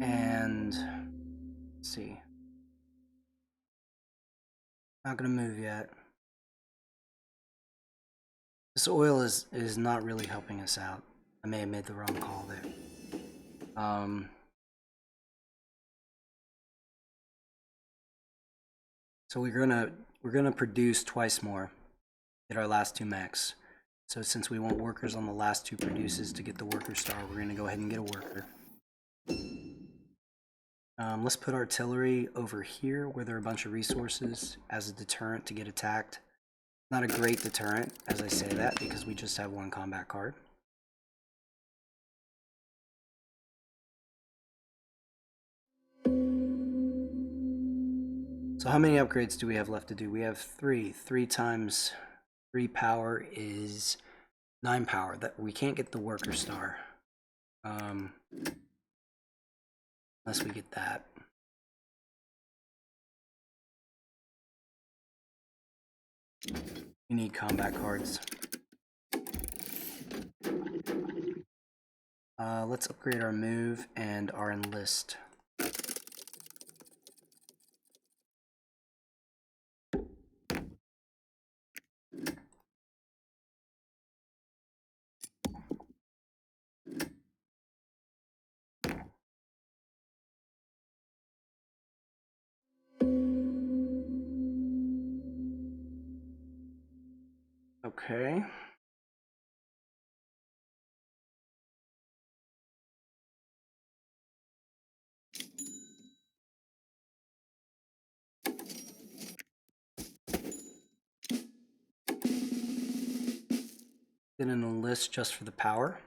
And let's see. Not gonna move yet. This oil is not really helping us out. I may have made the wrong call there. So we're gonna produce twice more, get our last 2 mechs. So since we want workers on the last 2 produces to get the worker star, we're gonna go ahead and get a worker. Let's put artillery over here where there are a bunch of resources as a deterrent to get attacked. Not a great deterrent as I say that because we just have 1 combat card. So how many upgrades do we have left to do? We have 3. 3 times 3 power is 9 power. That we can't get the worker star. Unless we get that. We need combat cards. Let's upgrade our move and our enlist. Okay. Get an enlist just for the power.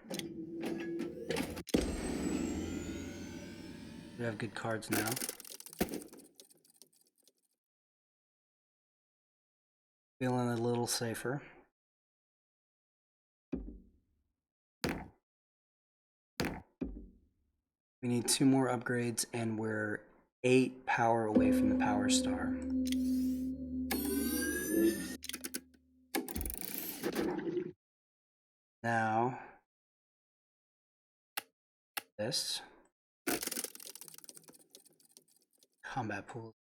We have good cards now. Feeling a little safer. We need 2 more upgrades and we're 8 power away from the power star. Now, this. Combat pool.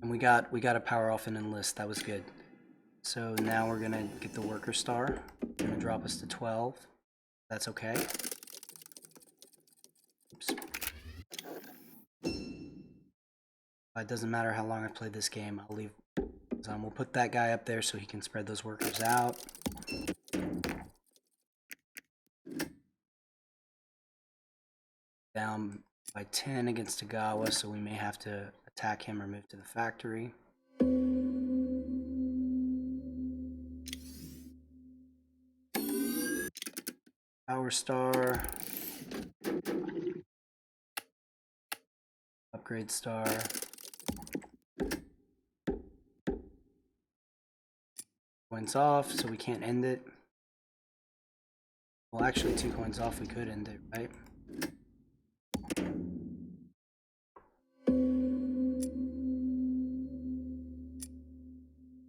And we got a power off an enlist. That was good. So now we're gonna get the worker star. Gonna drop us to 12. That's okay. Oops. It doesn't matter how long I've played this game. I'll leave. We'll put that guy up there so he can spread those workers out. Down by 10 against Tagawa, so we may have to attack him or move to the factory. Power Star. Upgrade Star. Coins off, so we can't end it. Well, actually, 2 coins off, we could end it, right?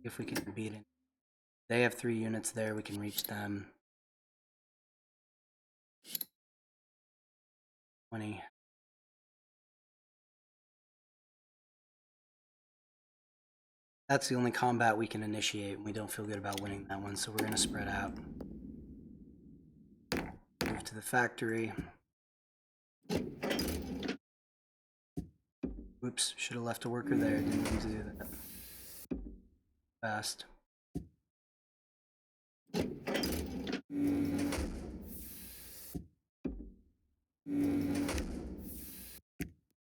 If we can beat it. They have 3 units there, we can reach them. 20. That's the only combat we can initiate, and we don't feel good about winning that one, so we're going to spread out. Move to the factory. Oops, should have left a worker there, didn't mean to do that. Fast.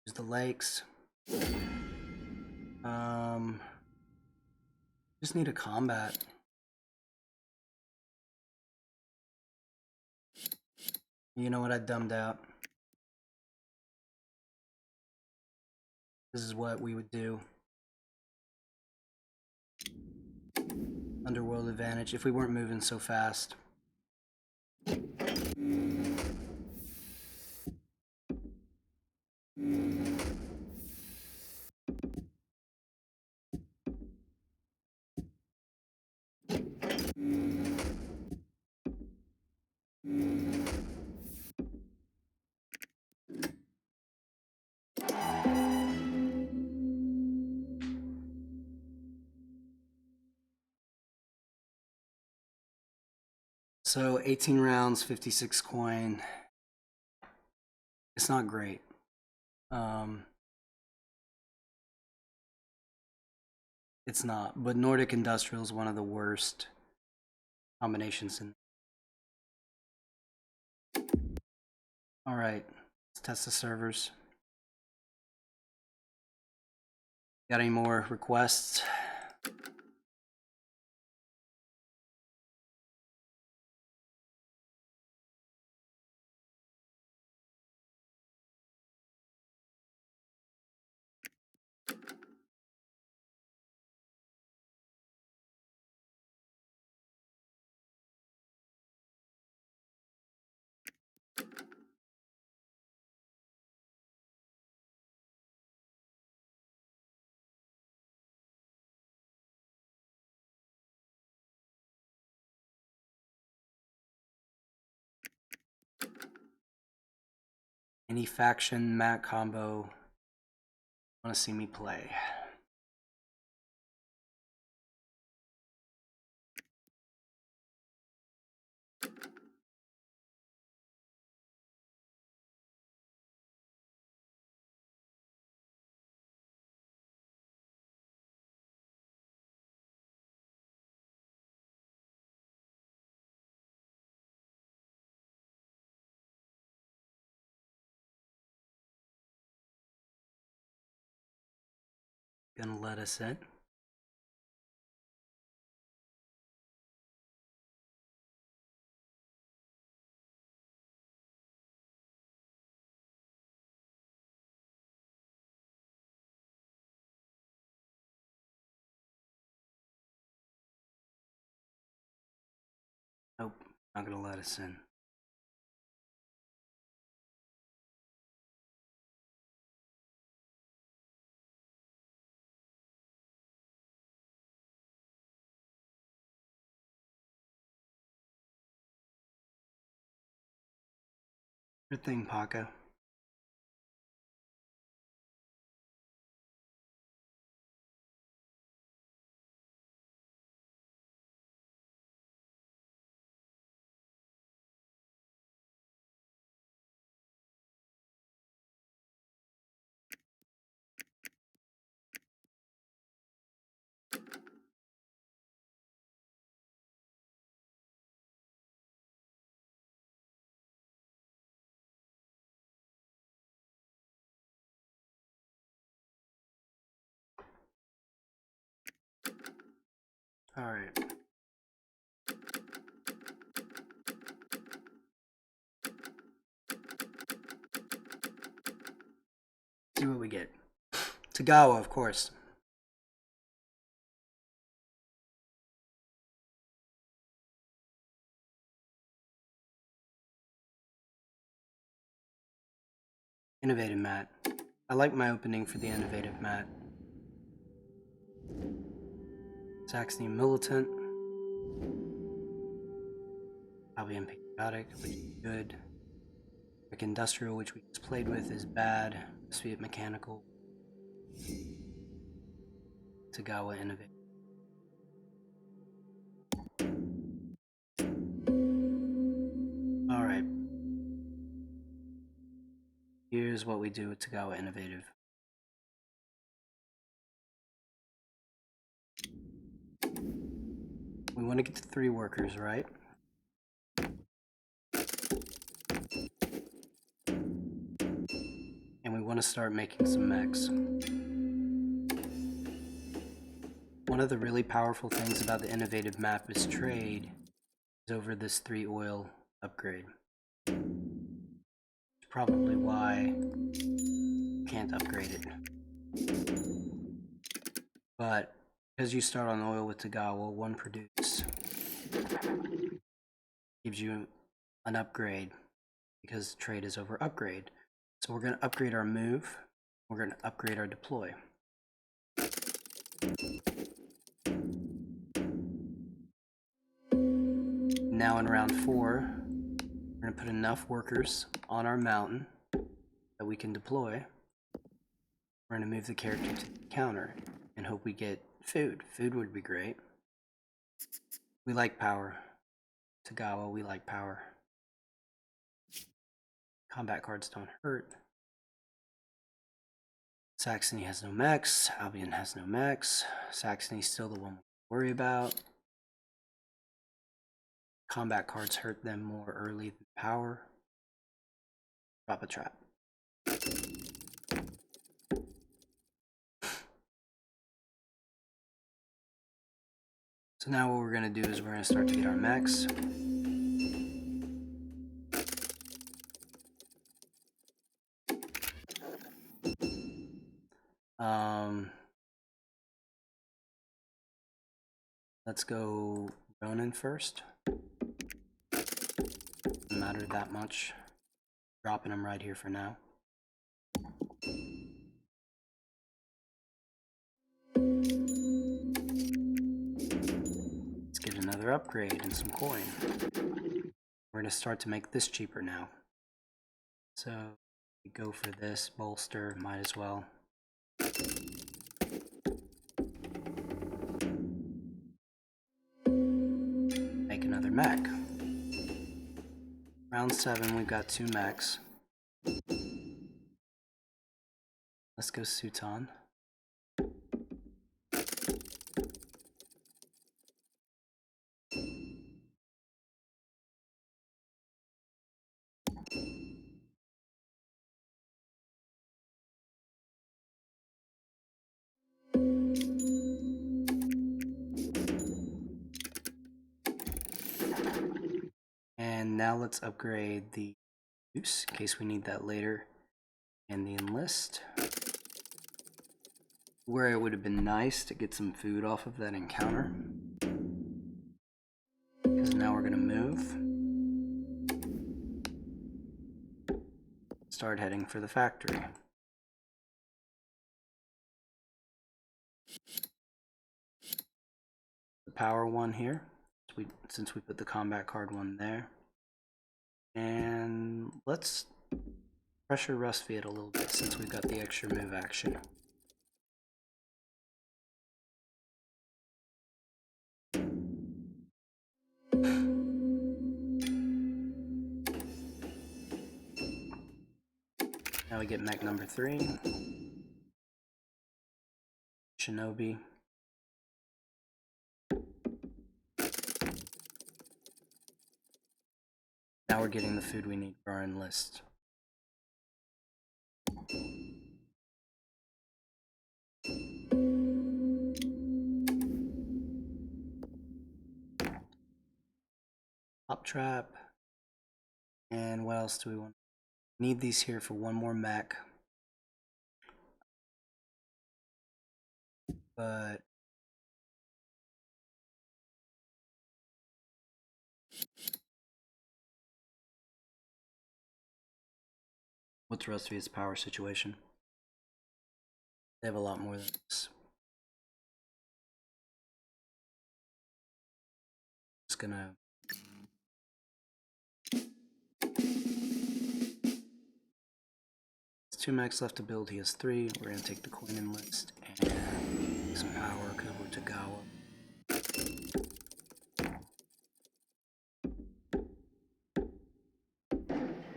Use the lakes. Just need a combat. You know what, I dumbed out. This is what we would do. Underworld advantage if we weren't moving so fast. So 18 rounds, 56 coin. It's not great. It's not, but Nordic Industrial is one of the worst combinations in. All right, let's test the servers. Got any more requests? Any faction mat combo want to see me play? Gonna let us in. Nope, not gonna let us in. Good thing, Paco. Alright. See what we get. Tagawa, of course. Innovative mat. I like my opening for the innovative mat. Saxony Militant. Albion Patriotic, which is good. Brick Industrial, which we just played with, is bad. Soviet Mechanical. Tagawa Innovative. Alright. Here's what we do with Tagawa Innovative. We want to get to 3 workers, right? And we want to start making some mechs. One of the really powerful things about the innovative map is trade is over this 3 oil upgrade. It's probably why you can't upgrade it. But because you start on oil with Tagawa, 1 produce gives you an upgrade because trade is over upgrade. So we're going to upgrade our move. We're going to upgrade our deploy. Now in round 4, we're going to put enough workers on our mountain that we can deploy. We're going to move the character to the counter and hope we get food. Food would be great. We like power. Tagawa, we like power. Combat cards don't hurt. Saxony has no mechs. Albion has no mechs. Saxony's still the one we worry about. Combat cards hurt them more early than power. Drop a trap. So now what we're going to do is we're going to start to get our mechs. Let's go Ronin first. Doesn't matter that much. Dropping him right here for now. Let's get another upgrade and some coin. We're going to start to make this cheaper now. So we go for this bolster, might as well. Make another mech. Round 7, we've got 2 mechs. Let's go Suton. And now let's upgrade the use in case we need that later, and the enlist. Where it would have been nice to get some food off of that encounter. Because now we're going to move. Start heading for the factory. The power one here, since we put the combat card one there. And let's pressure Rustfiat a little bit since we've got the extra move action. Now we get mech number 3. Shinobi. Now we're getting the food we need for our enlist. trap. And what else do we want? Need these here for one more mech. But what's Rusty's power situation? They have a lot more than this. Just gonna two mechs left to build. He has 3. We're gonna take the coin enlist and some power over to Gawa.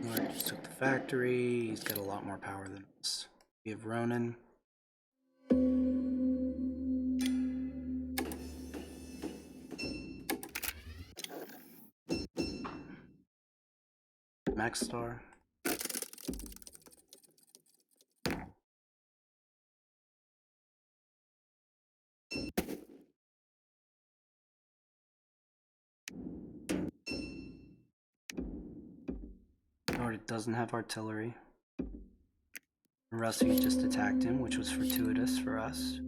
Alright, just took the factory. He's got a lot more power than us. We have Ronin. Max Star. It doesn't have artillery. Rusty just attacked him, which was fortuitous for us.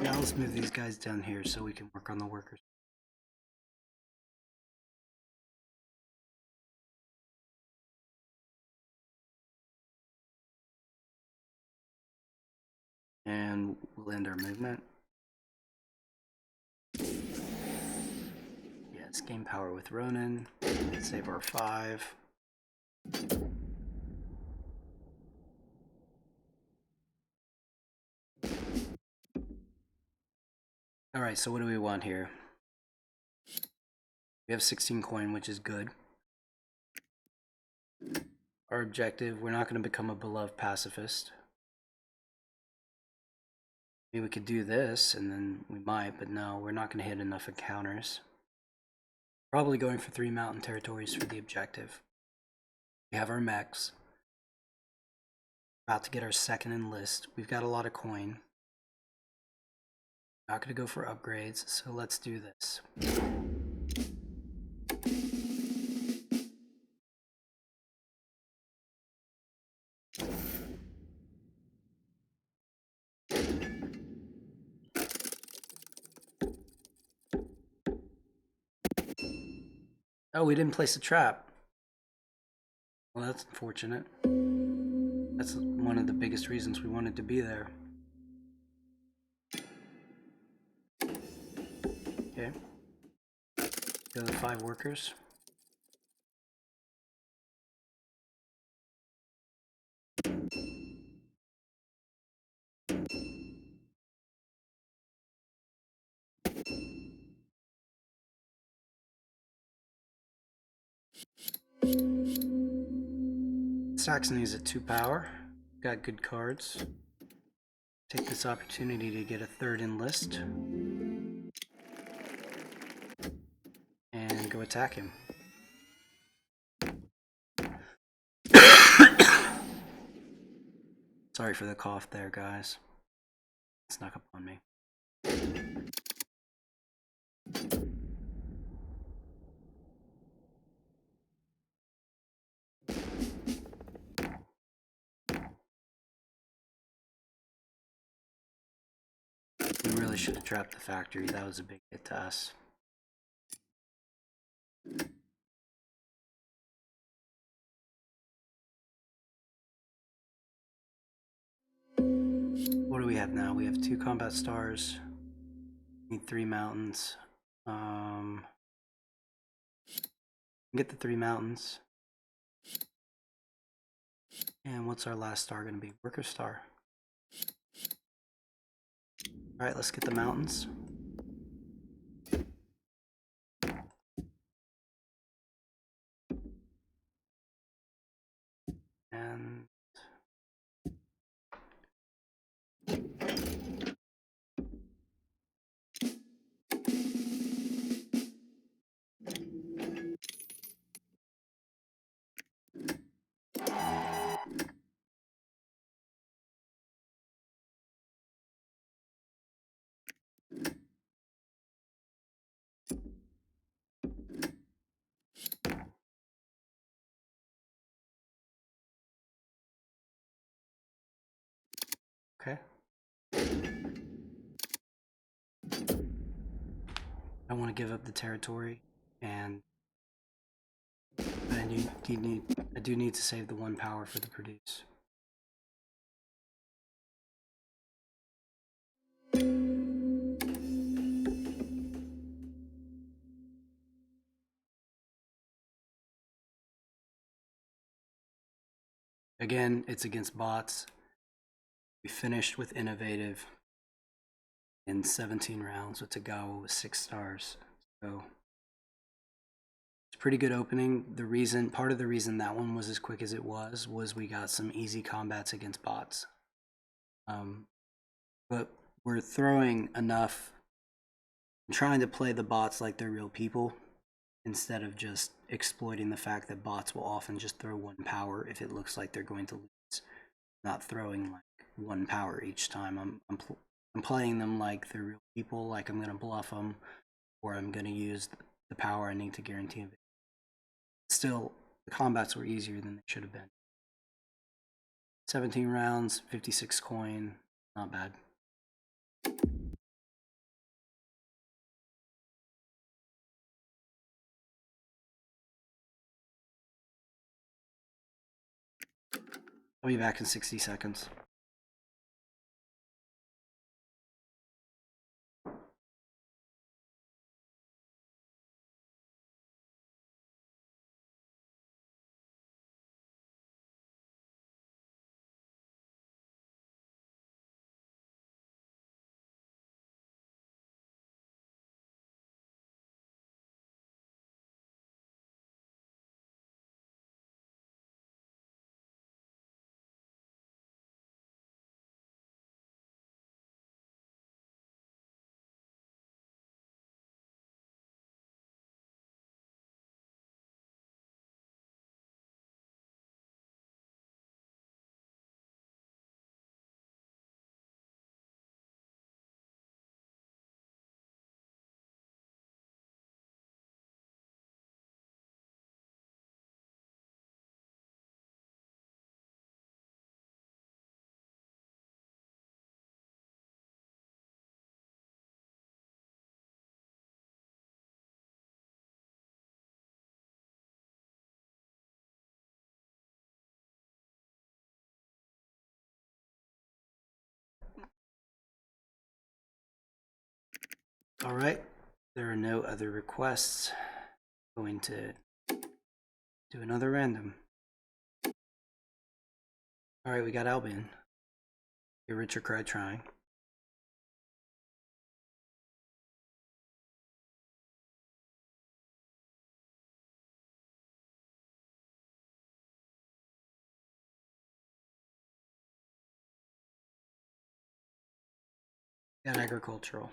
Now let's move these guys down here so we can work on the workers. And we'll end our movement. Yes, gain power with Ronin. Save our 5. Alright, so what do we want here? We have 16 coin, which is good. Our objective, we're not going to become a beloved pacifist. Maybe we could do this, and then we might, but no, we're not going to hit enough encounters. Probably going for 3 mountain territories for the objective. We have our mechs. About to get our second enlist. We've got a lot of coin. Not going to go for upgrades, so let's do this. Oh, we didn't place a trap. Well, that's unfortunate. That's one of the biggest reasons we wanted to be there. Okay. The other 5 workers. Saxony's at 2 power. Got good cards. Take this opportunity to get a 3rd enlist. And go attack him. Sorry for the cough there, guys. It snuck up on me. We really should have trapped the factory. That was a big hit to us. What do we have now? We have 2 combat stars. Need 3 mountains. Get the 3 mountains. And what's our last star going to be? Worker star. Alright, let's get the mountains. And Okay. I don't want to give up the territory, and I do need to save the 1 power for the produce. Again, it's against bots. We finished with Innovative in 17 rounds with Tagawa with 6 stars. So it's a pretty good opening. Part of the reason that one was as quick as it was we got some easy combats against bots. But we're throwing enough, trying to play the bots like they're real people instead of just exploiting the fact that bots will often just throw 1 power if it looks like they're going to lose. Not throwing like 1 power each time. I'm playing them like they're real people, like I'm gonna bluff them, or I'm gonna use the power I need to guarantee it. Still, the combats were easier than they should have been. 17 rounds, 56 coin, not bad. I'll be back in 60 seconds. All right, there are no other requests. Going to do another random. All right, we got Albion. Get rich or cry trying. Got agricultural.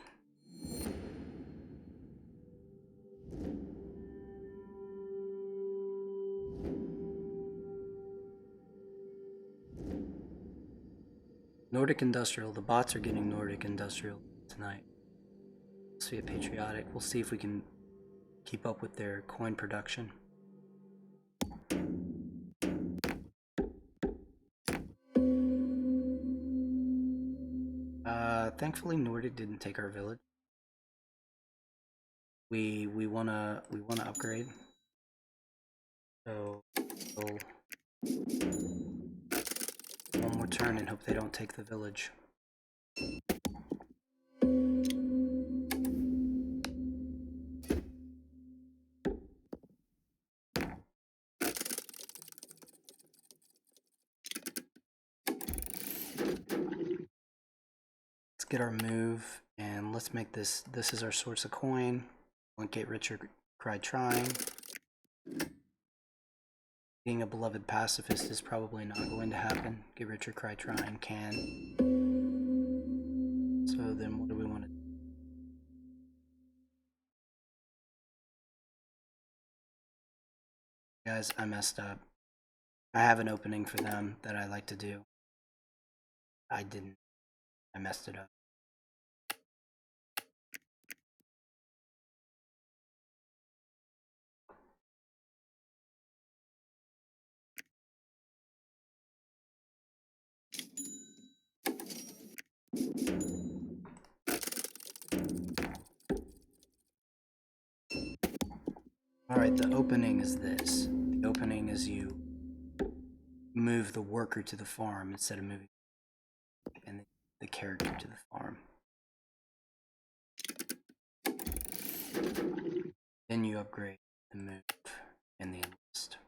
Nordic Industrial. The bots are getting Nordic Industrial tonight. Let's see a Patriotic. We'll see if we can keep up with their coin production. Thankfully Nordic didn't take our village. We wanna upgrade. So we'll one more turn and hope they don't take the village. Let's get our move and let's make this is our source of coin. Won't get rich or cry trying. Being a beloved pacifist is probably not going to happen. Get rich or cry trying can. So then what do we want to do? Guys, I messed up. I have an opening for them that I like to do. I didn't. I messed it up. Alright, the opening is this. The opening is you move the worker to the farm instead of moving and the character to the farm. Then you upgrade the move and the enlist.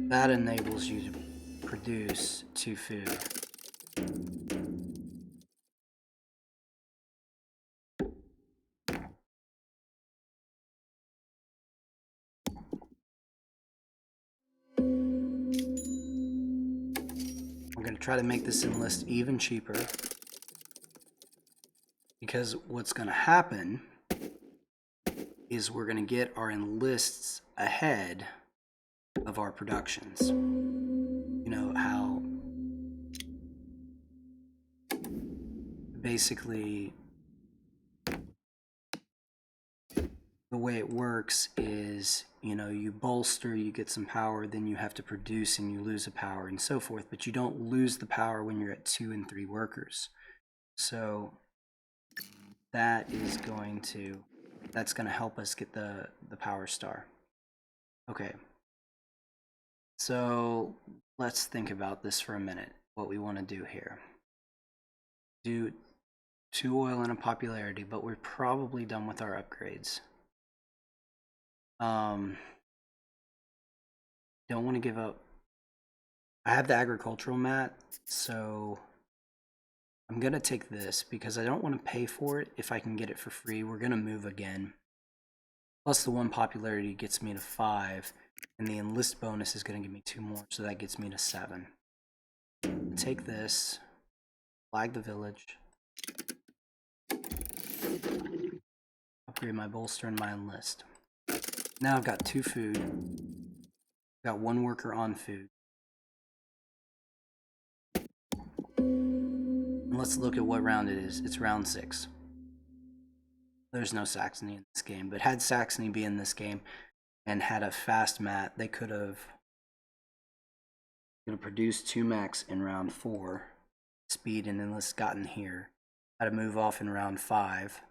That enables you to produce 2 food. We're going to try to make this enlist even cheaper, because what's going to happen is we're going to get our enlists ahead of our productions. You know how basically the way it works is, you know, you bolster, you get some power, then you have to produce and you lose a power and so forth, but you don't lose the power when you're at 2 and 3 workers. So that's going to help us get the power star. Okay, so let's think about this for a minute, what we want to do here. Do 2 oil and a popularity, but we're probably done with our upgrades. Don't want to give up. I have the agricultural mat, so I'm gonna take this because I don't want to pay for it if I can get it for free. We're gonna move again. Plus the 1 popularity gets me to 5, and the enlist bonus is gonna give me 2 more, so that gets me to 7. Take this, flag the village, upgrade my bolster and my enlist. Now I've got 2 food. Got 1 worker on food. And let's look at what round it is. It's round 6. There's no Saxony in this game, but had Saxony be in this game and had a fast mat, they could have produced 2 mechs in round 4, speed, and enlist gotten here. Had to move off in round 5,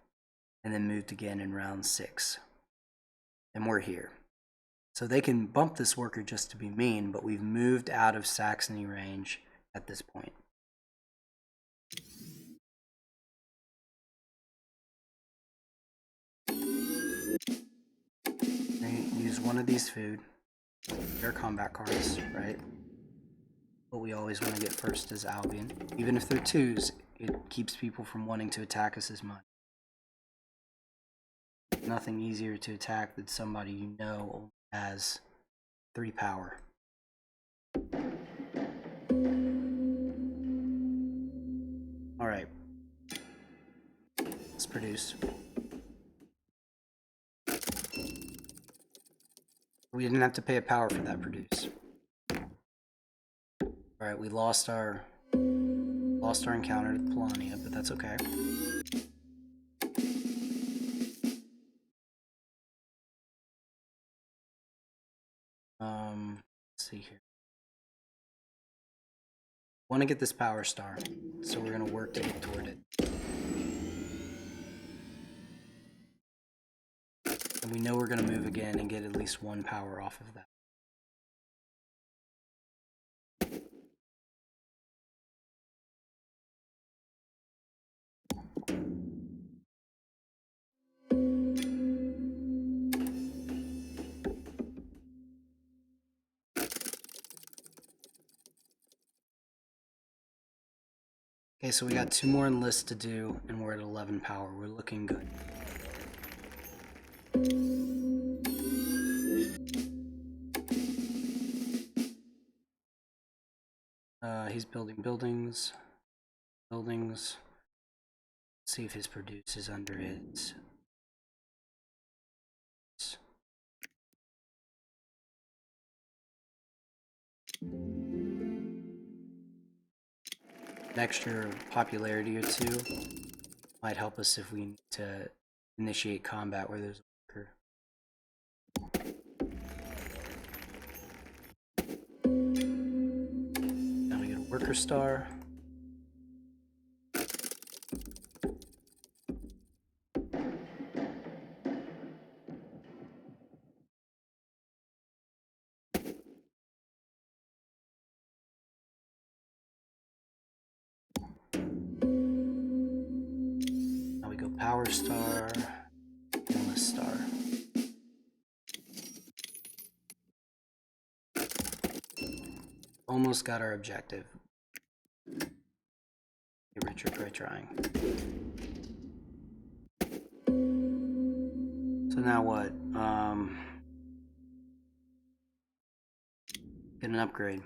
and then moved again in round 6. And we're here. So they can bump this worker just to be mean, but we've moved out of Saxony range at this point. They use 1 of these food. They're combat cards, right? What we always want to get first is Albion. Even if they're 2s, it keeps people from wanting to attack us as much. Nothing easier to attack than somebody you know has 3 power. Alright. Let's produce. We didn't have to pay a power for that produce. Alright, we lost our encounter to Polania, but that's okay. Let's see here. Want to get this power star, so we're going to work to get toward it. And we know we're going to move again and get at least 1 power off of that. Okay, so we got 2 more enlists to do, and we're at 11 power. We're looking good. He's building buildings. Let's see if his produce is under it. An extra popularity or 2 might help us if we need to initiate combat where there's a worker. Now we get a worker star. power star, endless star. Almost got our objective. Hey, Richard, try trying. So now what? Get an upgrade.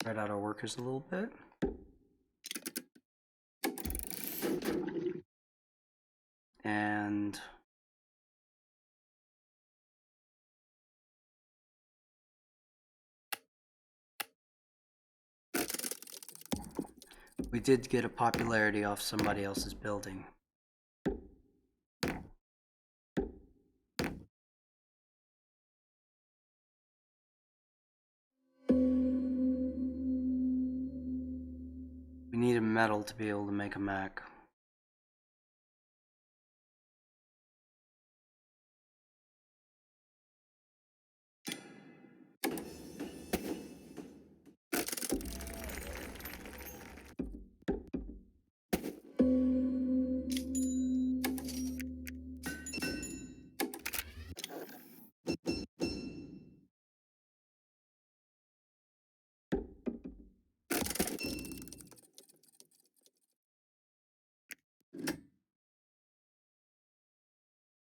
Spread out our workers a little bit. And we did get a popularity off somebody else's building. We need a metal to be able to make a Mac.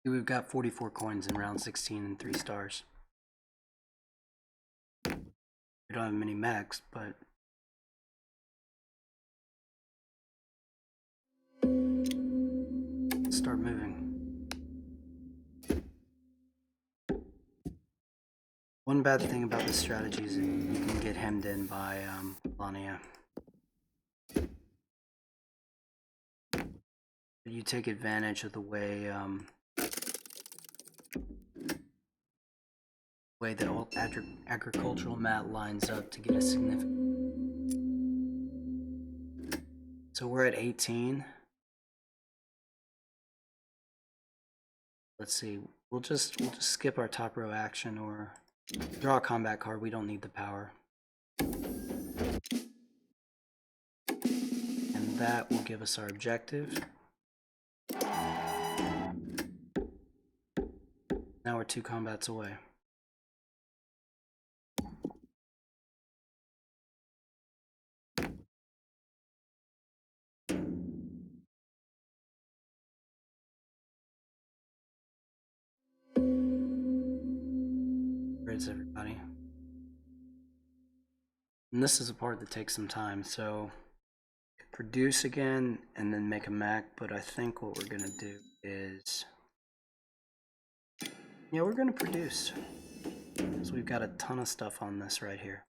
We've got 44 coins in round 16 and 3 stars. We don't have many mechs, but let's start moving. One bad thing about this strategy is that you can get hemmed in by Lania. You take advantage of the way that all agricultural mat lines up to get a significant. So we're at 18. Let's see. We'll just skip our top row action or draw a combat card. We don't need the power. And that will give us our objective. Now we're 2 combats away. Where's everybody? And this is a part that takes some time, so produce again and then make a Mac, but I think what we're gonna do is, yeah, we're gonna produce. So we've got a ton of stuff on this right here.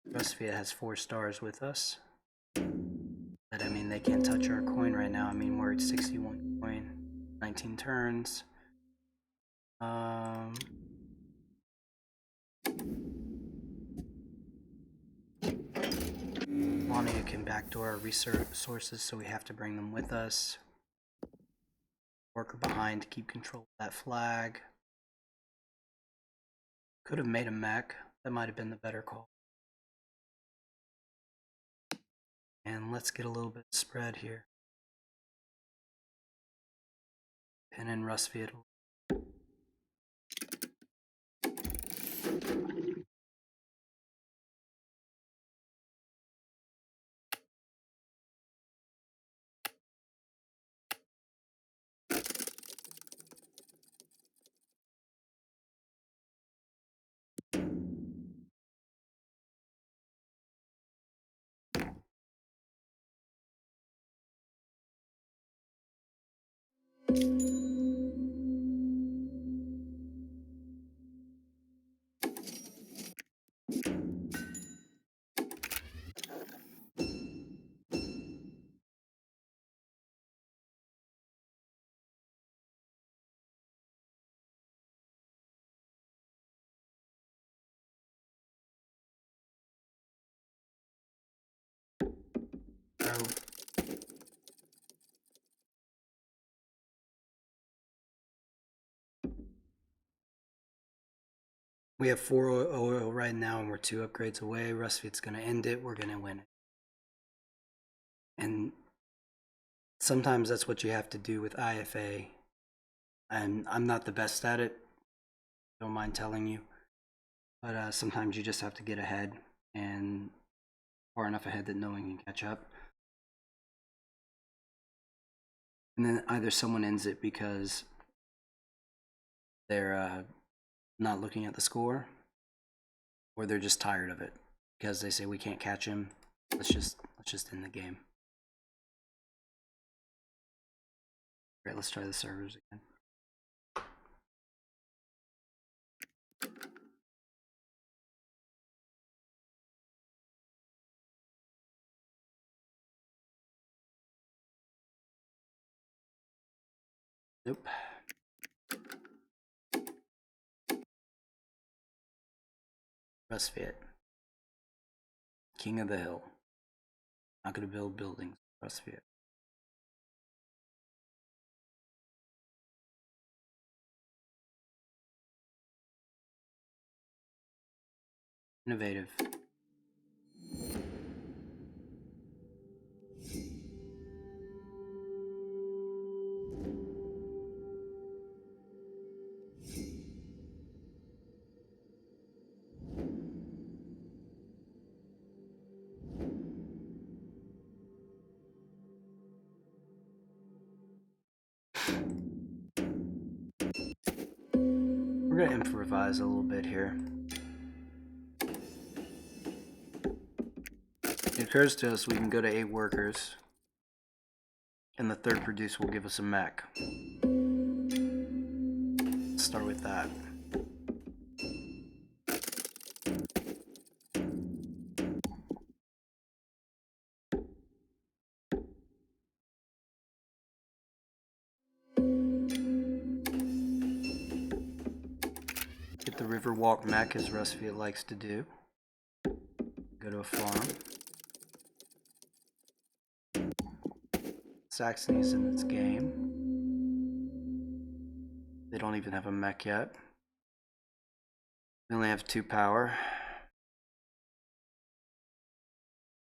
Rusvia has 4 stars with us. But I mean, they can't touch our coin right now. I mean, we're at 61 coin, 19 turns. Lania can backdoor our resources, so we have to bring them with us. Worker behind to keep control of that flag. Could have made a mech. That might have been the better call. And let's get a little bit of spread here. Pin in Rusvia. Oh. We have 4 oil right now, and we're 2 upgrades away. Rustfeet's gonna end it. We're gonna win it. And sometimes that's what you have to do with IFA. And I'm not the best at it. Don't mind telling you. But sometimes you just have to get ahead, and far enough ahead that no one can catch up. And then either someone ends it because they're not looking at the score, or they're just tired of it because they say we can't catch him. Let's just end the game. Great, let's try the servers again. Nope. Rustfeet. King of the hill. Not gonna build buildings. Rustfeet. Innovative. We're gonna improvise a little bit here. It occurs to us we can go to 8 workers, and the third produce will give us a mech. Let's start with that. Get the Riverwalk mech as Rustfeet likes to do. Go to a farm. Saxony's in this game. They don't even have a mech yet. They only have 2 power.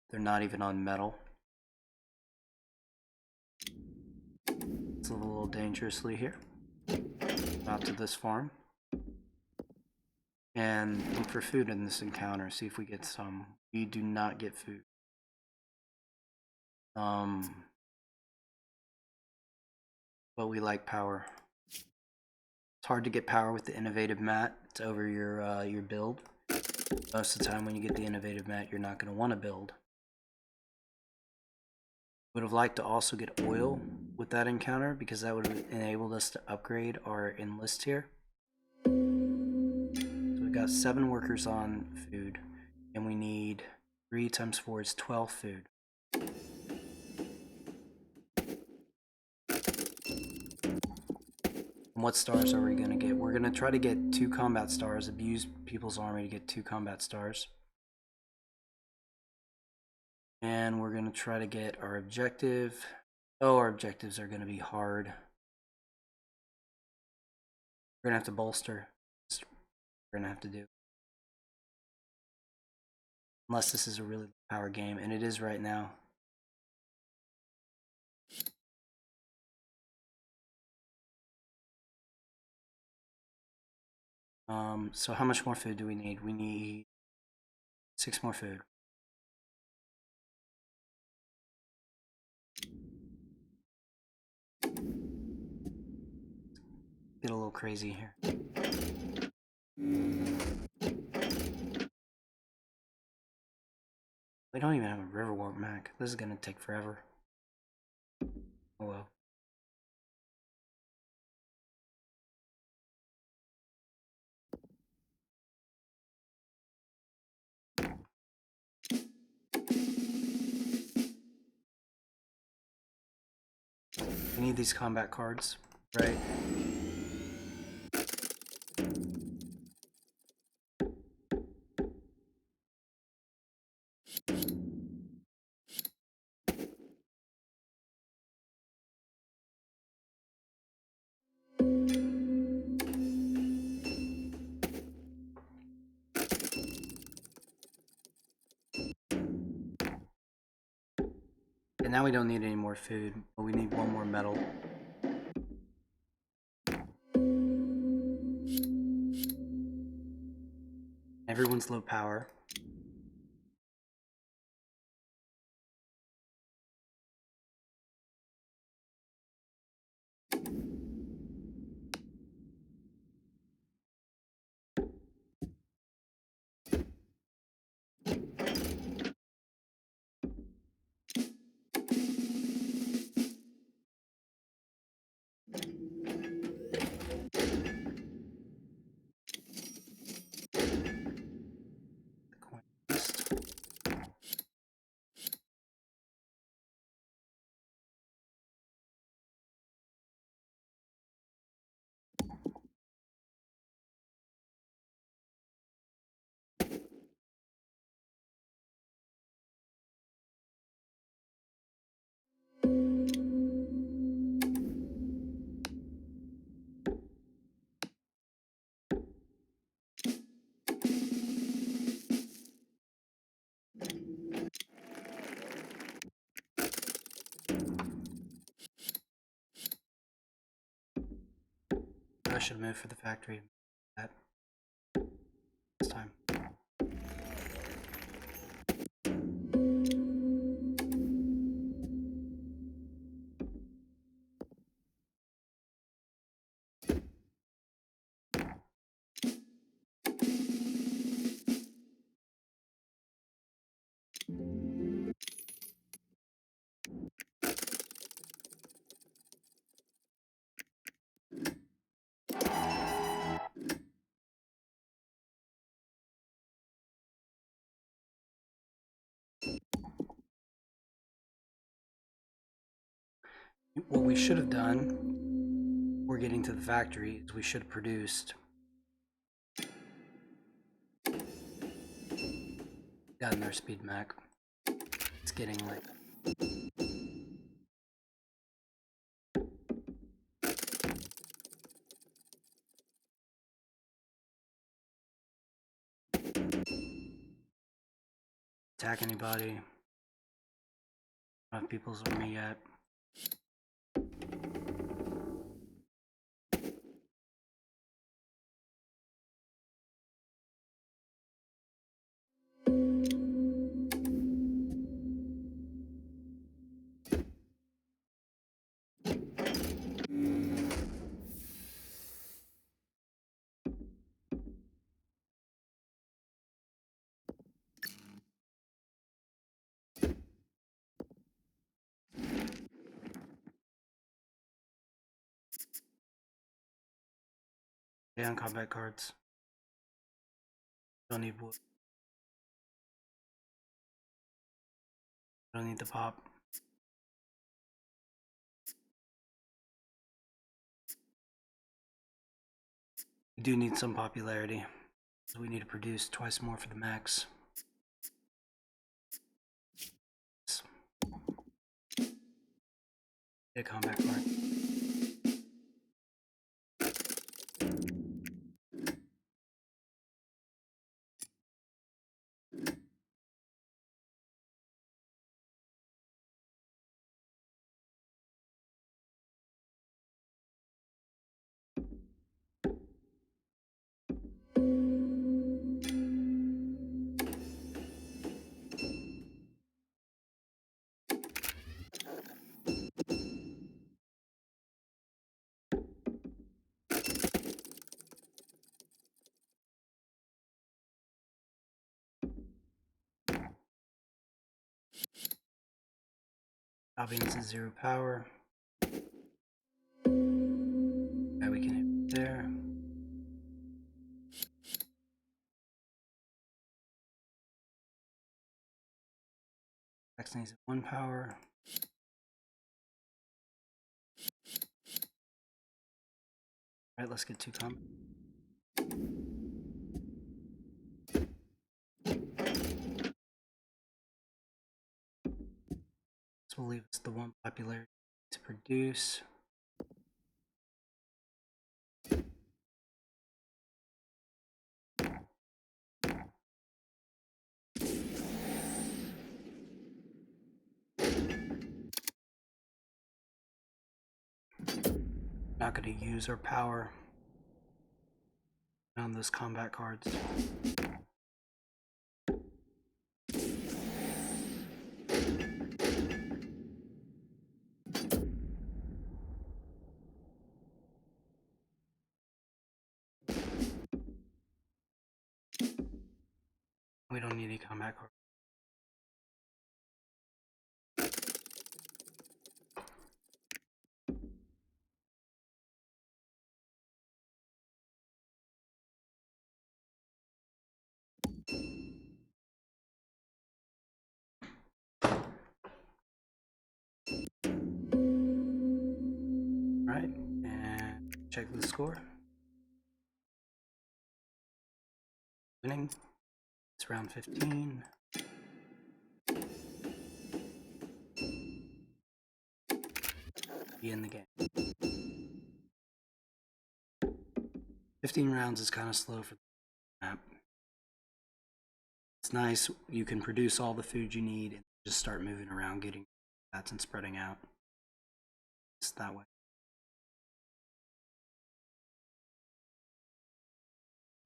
They're not even on metal. It's a little dangerously here. Out to this farm. And look for food in this encounter. See if we get some. We do not get food. But we like power. It's hard to get power with the innovative mat. It's over your build. Most of the time when you get the innovative mat, you're not going to want to build. Would have liked to also get oil with that encounter because that would have enabled us to upgrade our enlist here. So we've got 7 workers on food, and we need 3 times 4 is 12 food. And what stars are we going to get? We're going to try to get 2 combat stars, abuse people's army to get 2 combat stars. And we're going to try to get our objective. Oh, our objectives are going to be hard. We're going to have to bolster. We're going to have to do. Unless this is a really power game, and it is right now. So how much more food do we need? We need 6 more food. Get a little crazy here. We don't even have a Riverwalk mech. This is gonna take forever. Oh well. We need these combat cards, right? now we don't need any more food, but we need one more metal. Everyone's low power. I should move for the factory that this time. What we should have done, we're getting to the factory, is we should have produced. Gotten our speed mech. It's getting like. Attack anybody. Not people's army yet. Down combat cards. Don't need wood. Don't need the pop. We do need some popularity. So we need to produce twice more for the max. Get a combat card. Obvious is 0 power. Yeah, we can hit there. X needs 1 power. Alright, let's get 2 combat. This will leave us the 1 popularity to produce. Not going to use our power on those combat cards. We don't need any combat cards. Right, and check the score. Winning. It's round 15. Be in the game. 15 rounds is kind of slow for the map. It's nice, you can produce all the food you need and just start moving around, getting bats and spreading out. It's that way.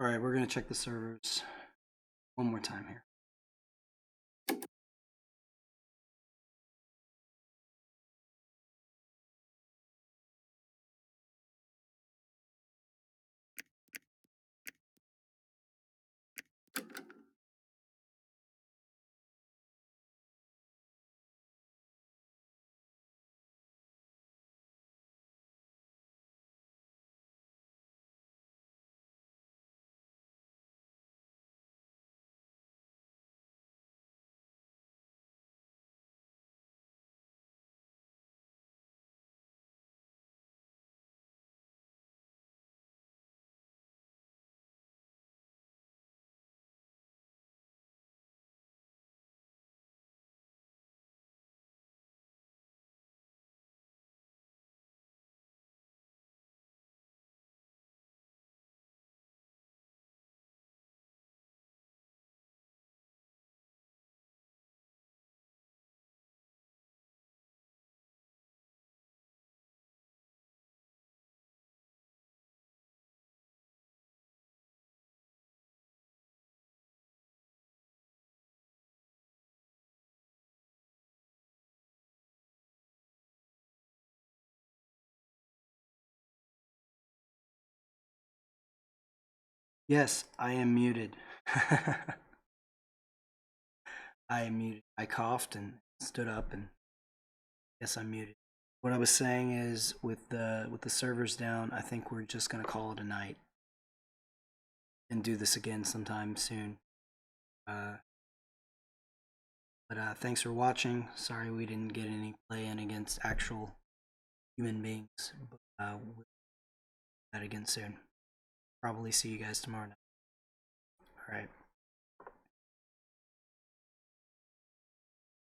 Alright, we're going to check the servers one more time here. Yes, I am muted. I am muted. I coughed and stood up, and yes, I'm muted. What I was saying is, with the servers down, I think we're just gonna call it a night and do this again sometime soon. But thanks for watching. Sorry we didn't get any play in against actual human beings. But we'll do that again soon. Probably see you guys tomorrow night. All right.